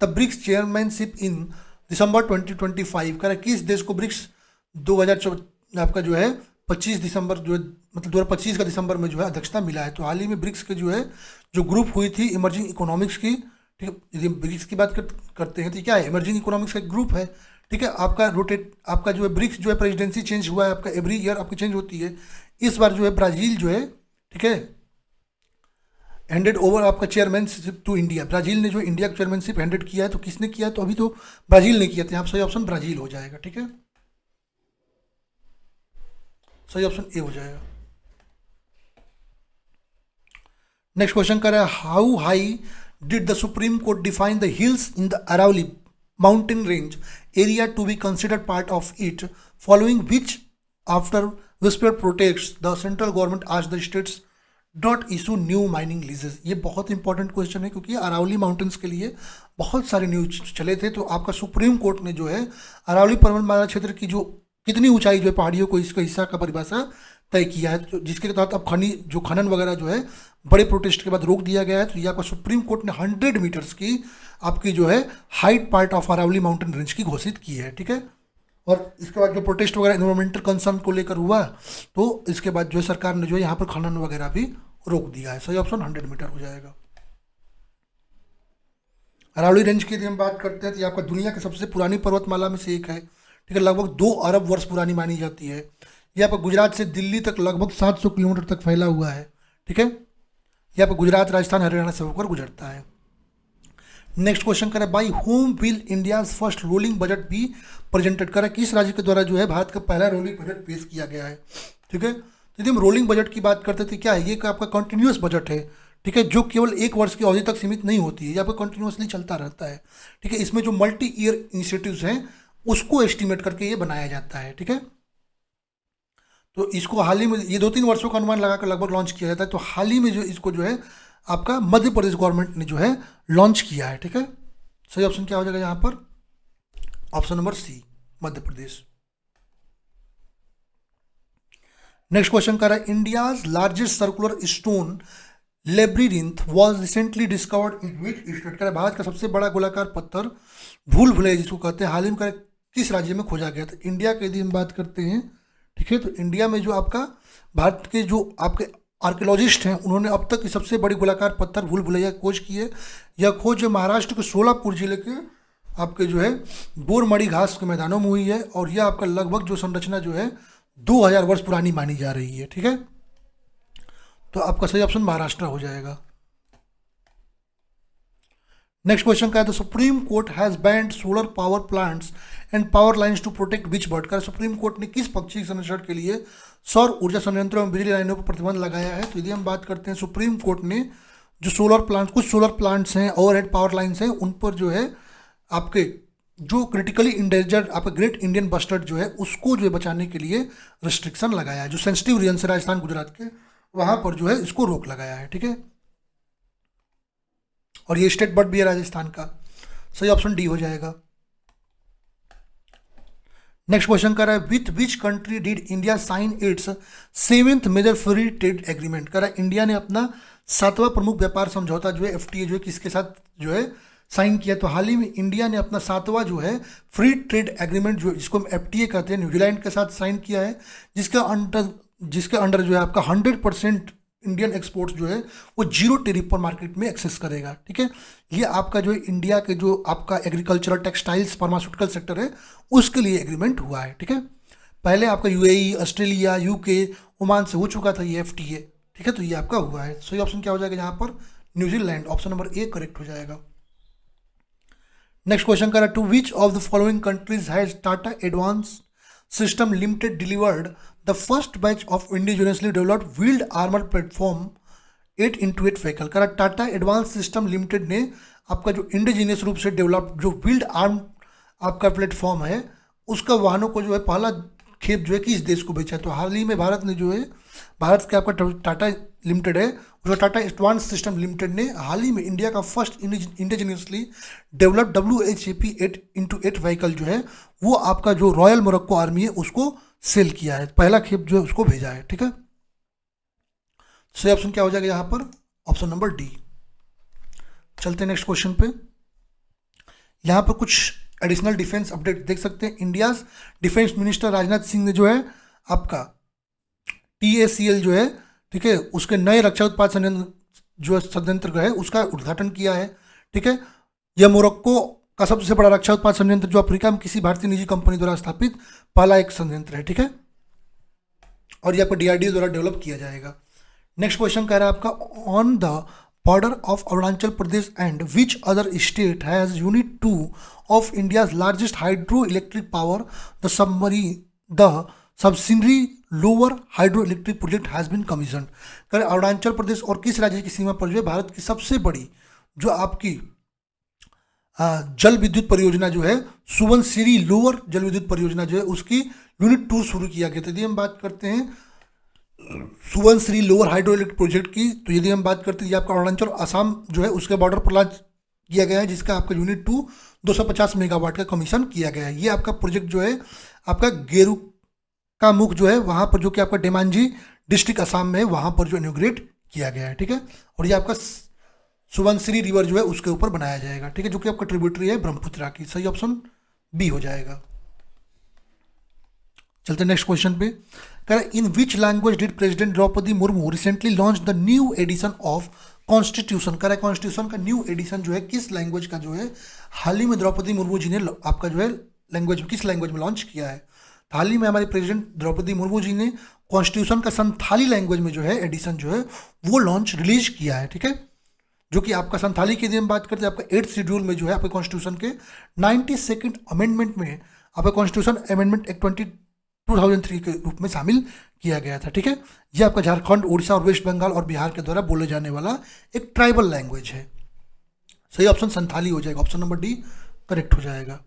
the BRICS chairmanship in December 2025 का किस देश को ब्रिक्स 2024 आपका जो है 25 दिसंबर जो है मतलब 2025 का दिसंबर में जो है अध्यक्षता मिला है। तो हाल ही में ब्रिक्स के जो है जो ग्रुप हुई थी इमर्जिंग इकोनॉमिक्स की। ठीक है। यदि ब्रिक्स की बात करते हैं तो क्या है? इमर्जिंग इकोनॉमिक्स का एक ग्रुप है। ठीक है। आपका आपका जो है ब्रिक्स जो है प्रेसिडेंसी चेंज हुआ है, आपका एवरी ईयर आपकी चेंज होती है। इस बार जो है ब्राज़ील जो है ठीक है हैंडेड ओवर आपका चेयरमैनशिप टू इंडिया। ब्राज़ील ने जो इंडिया का चेयरमैनशिप हैंडेड किया है। तो किसने किया है? तो अभी तो ब्राज़ील ने किया था। यहाँ सही ऑप्शन ब्राज़ील हो जाएगा। ठीक है। सही ऑप्शन ए हो जाएगा। नेक्स्ट क्वेश्चन कर रहा है how high did the supreme court define the hills in the Aravalli mountain range area to be considered part of it following which after whisper protests the central government आज the states not issue new mining leases. ये बहुत important question है क्योंकि Aravalli mountains के लिए बहुत सारे news चले थे। तो आपका सुप्रीम कोर्ट ने जो है अरावली पर्वतमाला क्षेत्र की जो कितनी ऊंचाई जो है पहाड़ियों को इसका हिस्सा का परिभाषा तय किया है, तो जिसके तहत अब खनन वगैरह जो है बड़े प्रोटेस्ट के बाद रोक दिया गया है। तो ये आपका सुप्रीम कोर्ट ने 100 मीटर्स की आपकी जो है height part of Aravalli mountain range की घोषित की है। ठीक है। और इसके बाद जो प्रोटेस्ट वगैरह एनवायरमेंटल कंसर्न को लेकर हुआ तो इसके बाद जो है सरकार ने जो है यहाँ पर खनन वगैरह भी रोक दिया है। सही ऑप्शन 100 मीटर हो जाएगा। अरावली रेंज की यदि हम बात करते हैं तो ये आपका दुनिया की सबसे पुरानी पर्वतमाला में से एक है। ठीक है। लगभग 2 अरब वर्ष पुरानी मानी जाती है। ये आपका गुजरात से दिल्ली तक लगभग 700 किलोमीटर तक फैला हुआ है। ठीक है। ये आपका गुजरात, राजस्थान, हरियाणा से होकर गुजरता है। नेक्स्ट क्वेश्चन करें by home will India's first rolling budget भी प्रेजेंटेड करें किस राज्य के द्वारा जो है भारत का पहला रोलिंग बजट पेश किया गया है। ठीक है। तो यदि हम रोलिंग बजट की बात करते थे क्या है? ये आपका कंटिन्यूस बजट है। ठीक है। जो केवल 1 वर्ष की अवधि तक सीमित नहीं होती है, ये आपका कंटिन्यूसली चलता रहता है। ठीक है। इसमें जो मल्टी ईयर इनिशिएटिव्स हैं उसको एस्टिमेट करके ये बनाया जाता है। ठीक है। तो इसको हाल ही में ये 2-3 वर्षों का अनुमान लगाकर लगभग लॉन्च किया जाता है। तो हाल ही में जो इसको जो है आपका मध्य प्रदेश गवर्नमेंट ने जो है लॉन्च किया है। ठीक है। सही ऑप्शन क्या हो जाएगा यहाँ पर? Option number C, Madhya Pradesh. Next question कर रहा है India's largest circular stone labyrinth was recently discovered in which state. कर भारत का सबसे बड़ा गोलाकार पत्थर भूल भुलैया जिसको कहते हैं हाल ही में किस राज्य में खोजा गया था? इंडिया की यदि हम बात करते हैं ठीक है तो इंडिया में जो आपका भारत के जो आपके आर्कियोलॉजिस्ट हैं, उन्होंने अब तक की सबसे बड़ी गोलाकार पत्थर भूल भुलैया खोज की है। यह खोज जो महाराष्ट्र के सोलापुर जिले के आपके जो है बोरमड़ी घास के मैदानों में हुई है, और यह आपका लगभग जो संरचना जो है 2000 वर्ष पुरानी मानी जा रही है। ठीक है, तो आपका सही ऑप्शन महाराष्ट्र हो जाएगा। नेक्स्ट क्वेश्चन का है, the supreme court has banned solar power plants and power lines to protect which bird. का सुप्रीम कोर्ट ने किस पक्षी के संरक्षण के लिए सौर ऊर्जा संयंत्रों में बिजली लाइनों पर प्रतिबंध लगाया है? तो यदि हम बात करते हैं, सुप्रीम कोर्ट ने जो सोलर प्लांट, कुछ सोलर प्लांट्स हैं, ओवरहेड पावर लाइन्स हैं, उन पर जो है आपके जो क्रिटिकली इंडेंजर्ड आपका ग्रेट इंडियन बस्टर्ड जो है उसको जो है बचाने के लिए रिस्ट्रिक्शन लगाया है। जो सेंसिटिव रीजन है राजस्थान गुजरात के, वहां पर जो है इसको रोक लगाया है। ठीक है, और ये स्टेट बर्ड भी है राजस्थान का। सही ऑप्शन डी हो जाएगा। नेक्स्ट क्वेश्चन कर रहा है, with which country did India sign its 7th major free trade agreement. कर रहा है, इंडिया ने अपना 7वां प्रमुख व्यापार समझौता जो है FTA जो है किसके साथ जो है साइन किया? तो हाल ही में इंडिया ने अपना 7वां जो है फ्री ट्रेड एग्रीमेंट जो जिसको हम FTA कहते हैं न्यूजीलैंड के साथ साइन किया है, जिसके अंडर जो है आपका 100% इंडियन एक्सपोर्ट्स जो है वो जीरो टेरिफ पर मार्केट में एक्सेस करेगा। ठीक है, ये आपका जो है इंडिया के जो आपका एग्रीकल्चरल, टेक्सटाइल्स, फार्मास्यूटिकल सेक्टर है उसके लिए एग्रीमेंट हुआ है। ठीक है, पहले आपका UAE, ऑस्ट्रेलिया, UK, ओमान से हो चुका था ये FTA। ठीक है, तो ये आपका हुआ है। सही ऑप्शन क्या हो जाएगा यहाँ पर? New Zealand, option number A correct हो जाएगा। नेक्स्ट क्वेश्चन कर रहा है, to which of the following countries has Tata advance system limited delivered the first batch of indigenously developed wheeled armour platform 8x8 vehicle. करा टाटा एडवांस सिस्टम लिमिटेड ने आपका जो indigenous रूप से डेवलप्ड जो व्हील्ड आर्म आपका प्लेटफॉर्म है उसका वाहनों को जो है पहला खेप जो है किस देश को बेचा है? तो हाल ही में भारत ने जो है, भारत के आपका टाटा लिमिटेड है, जो टाटा एडवांस सिस्टम लिमिटेड ने हाल ही में इंडिया का first indigenously developed WHAP 8x8 vehicle जो है वो आपका जो रॉयल मोरक्को आर्मी है उसको सेल किया है, पहला खेप जो है उसको भेजा है। ठीक है, सही ऑप्शन क्या हो जाएगा यहाँ पर? Option number D. चलते हैं नेक्स्ट क्वेश्चन पे। यहाँ पर कुछ एडिशनल डिफेंस अपडेट देख सकते हैं। India defence minister Rajnath Singh ने जो है आपका TACL जो है, ठीक है, उसके नए रक्षा उत्पाद संयंत्र है उसका उद्घाटन किया है। ठीक है, यह मोरक्को का सबसे बड़ा रक्षा उत्पाद संयंत्र जो अफ्रीका में किसी भारतीय निजी कंपनी द्वारा स्थापित पहला एक संयंत्र है। ठीक है, और ये आपको DRDO द्वारा डेवलप किया जाएगा। नेक्स्ट क्वेश्चन कह रहा है आपका, on the border of Arunachal Pradesh and which other state has unit 2 of India's largest hydroelectric power the subsidiary lower hydroelectric project has been commission. कह रहे अरुणाचल प्रदेश और किस राज्य की सीमा पर जो है भारत की सबसे बड़ी जो आपकी जल विद्युत परियोजना जो है सुबनसिरी लोअर जल विद्युत परियोजना जो है उसकी यूनिट 2 शुरू किया गया था। यदि हम बात करते हैं Subansiri lower hydroelectric project की, तो यदि हम बात करते हैं ये आपका अरुणाचल असम जो है उसके बॉर्डर पर लॉन्च किया गया है, जिसका आपका यूनिट 2 250 मेगावाट का कमीशन किया गया है। ये आपका प्रोजेक्ट जो है आपका गेरू का मुख जो है वहाँ पर जो कि आपका डेमांजी डिस्ट्रिक्ट असम में वहाँ पर जो इनॉग्रेट किया गया है। ठीक है, और ये आपका सुबनसिरी रिवर जो है उसके ऊपर बनाया जाएगा। ठीक है, जो कि आपका ट्रिब्यूटरी है ब्रह्मपुत्रा की। सही ऑप्शन बी हो जाएगा। चलते नेक्स्ट क्वेश्चन पे। कह रहा in which language did president Draupadi Murmu recently launch the new edition of constitution. कह रहा है कॉन्स्टिट्यूशन का न्यू एडिशन जो है किस लैंग्वेज का जो है हाल ही में द्रौपदी मुर्मू जी ने आपका जो है लैंग्वेज किस लैंग्वेज में लॉन्च किया है? हाल ही में हमारे प्रेसिडेंट द्रौपदी मुर्मू जी ने कॉन्स्टिट्यूशन का संथाली लैंग्वेज में जो है एडिशन जो है वो लॉन्च रिलीज किया है। ठीक है, जो कि आपका संथाली की यदि हम बात करते हैं आपका 8th शेड्यूल में जो है आपके कॉन्स्टिट्यूशन के 92nd अमेंडमेंट में आपका कॉन्स्टिट्यूशन अमेंडमेंट एक्ट 2003 के रूप में शामिल किया गया था। ठीक है, यह आपका झारखंड, उड़ीसा और वेस्ट बंगाल और बिहार के द्वारा बोले जाने वाला एक ट्राइबल लैंग्वेज है। सही ऑप्शन संथाली हो जाएगा, ऑप्शन नंबर डी करेक्ट हो जाएगा।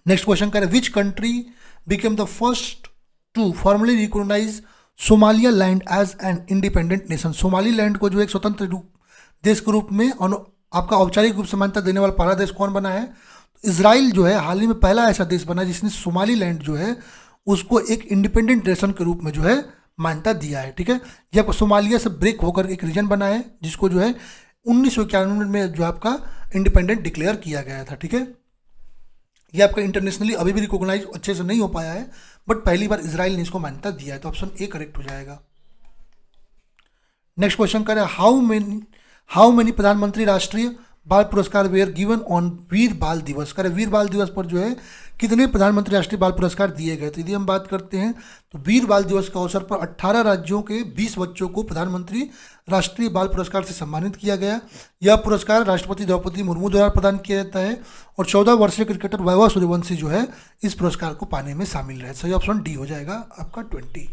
नेक्स्ट क्वेश्चन कह रहे which country became the first to formally recognise Somaliland as an independent nation. Somaliland को जो एक स्वतंत्र देश के रूप में आपका औपचारिक रूप से मान्यता देने वाला पहला देश कौन बना है? इजराइल जो है हाल ही में पहला ऐसा देश बना जिसने सोमाली लैंड जो है उसको एक इंडिपेंडेंट नेशन के रूप में जो है मान्यता दिया है। ठीक है, ये आपको सोमालिया से ब्रेक होकर एक रीजन बना है जिसको जो है 1991 में जो आपका इंडिपेंडेंट डिक्लेयर किया गया था। ठीक है, ये आपका इंटरनेशनली अभी भी रिकॉग्नाइज अच्छे से नहीं हो पाया है, बट पहली बार इजराइल ने इसको मान्यता दिया है, तो ऑप्शन ए करेक्ट हो जाएगा। नेक्स्ट क्वेश्चन करें, हाउ मेनी प्रधानमंत्री राष्ट्रीय बाल पुरस्कार वेयर गिवन ऑन वीर बाल दिवस। करें वीर बाल दिवस पर जो है कितने प्रधानमंत्री राष्ट्रीय बाल पुरस्कार दिए गए। तो यदि हम बात करते हैं तो वीर बाल दिवस के अवसर पर 18 राज्यों के 20 बच्चों को प्रधानमंत्री राष्ट्रीय बाल पुरस्कार से सम्मानित किया गया। यह पुरस्कार राष्ट्रपति द्रौपदी मुर्मू द्वारा प्रदान किया जाता है और 14 वर्षीय क्रिकेटर वैभव सूर्यवंशी जो है इस पुरस्कार को पाने में शामिल रहे। सही ऑप्शन डी हो जाएगा आपका 20।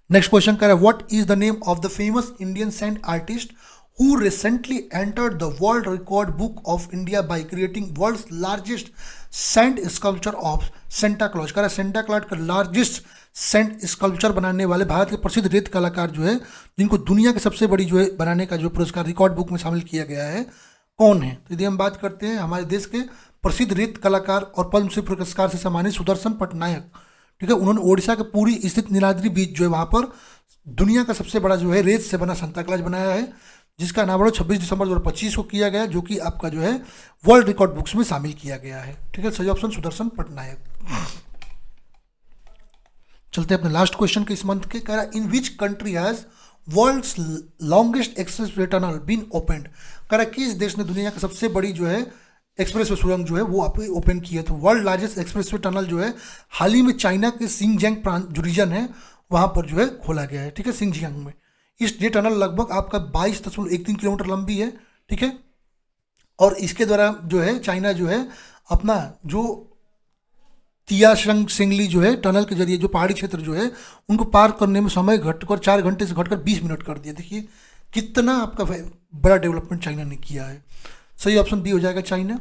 नेक्स्ट क्वेश्चन कह रहा है, what is the name of the famous Indian sand artist who recently entered the World Record Book of India by creating world's largest sand sculpture of Santa Claus। कह रहा है Santa Claus का largest sand sculpture बनाने वाले भारत के प्रसिद्ध रेत कलाकार जो है, जिनको दुनिया की सबसे बड़ी जो है बनाने का जो पुरस्कार रिकॉर्ड बुक में शामिल किया गया है, कौन है। तो यदि हम बात करते हैं हमारे देश के प्रसिद्ध रेत कलाकार और पद्मश्री पुरस्कार से सम्मानित सुदर्शन पटनायक, ठीक है, उन्होंने ओडिशा के पुरी स्थित नीलाद्री बीच जो है वहाँ पर दुनिया का सबसे बड़ा जो है रेत से बना सांता क्लॉज बनाया है, जिसका अनावरण 26 दिसंबर 2025 को किया गया, जो कि आपका जो है वर्ल्ड रिकॉर्ड बुक्स में शामिल किया गया है। ठीक है, सही ऑप्शन सुदर्शन पटनायक। चलते हैं अपने लास्ट क्वेश्चन के इस मंथ के। कह रहा है, in which country has world's longest expressway tunnel been opened. कह रहा है किस देश ने दुनिया की सबसे बड़ी जो है एक्सप्रेसवे सुरंग जो है वो आप ओपन की है। तो वर्ल्ड लार्जेस्ट एक्सप्रेसवे टनल जो है हाल ही में चाइना के सिंगजियांग प्रांत जो रीजन है वहाँ पर जो है खोला गया है। ठीक है, सिंगजियांग में ये टनल लगभग आपका 22.13 किलोमीटर लंबी है। ठीक है, और इसके द्वारा जो है चाइना जो है अपना जो तियाशंग सिंगली जो है टनल के जरिए जो पहाड़ी क्षेत्र जो है उनको पार करने में समय घटकर 4 घंटे से घटकर 20 मिनट कर दिया। देखिए कितना आपका बड़ा डेवलपमेंट चाइना ने किया है। सही ऑप्शन बी हो जाएगा चाइना।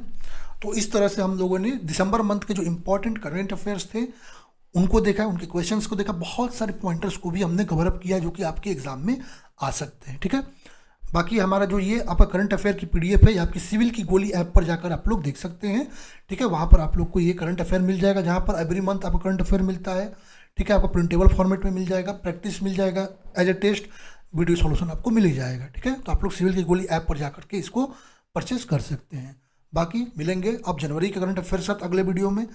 तो इस तरह से हम लोगों ने दिसंबर मंथ के जो इंपॉर्टेंट करेंट अफेयर्स थे उनको देखा, उनके क्वेश्चंस को देखा, बहुत सारे पॉइंटर्स को भी हमने कवर अप किया जो कि आपके एग्जाम में आ सकते हैं। ठीक है, बाकी हमारा जो ये आपका करंट अफेयर की पीडीएफ है, ये आपकी सिविल की गोली ऐप पर जाकर आप लोग देख सकते हैं। ठीक है, वहाँ पर आप लोग को ये करंट अफेयर मिल जाएगा, जहाँ पर एवरी मंथ आपको करंट अफेयर मिलता है। ठीक है, आपको प्रिंटेबल फॉर्मेट में मिल जाएगा, प्रैक्टिस मिल जाएगा, as a test video solution आपको मिल ही जाएगा। ठीक है, तो आप लोग सिविल की गोली ऐप पर जाकर के इसको परचेज कर सकते हैं। बाकी मिलेंगे अब जनवरी के करंट अफेयर साथ अगले वीडियो में।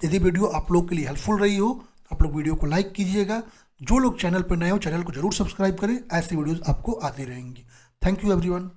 यदि वीडियो आप लोग के लिए हेल्पफुल रही हो आप लोग वीडियो को लाइक कीजिएगा। जो लोग चैनल पर नए हो चैनल को जरूर सब्सक्राइब करें, ऐसी वीडियोस आपको आती रहेंगी। Thank you everyone.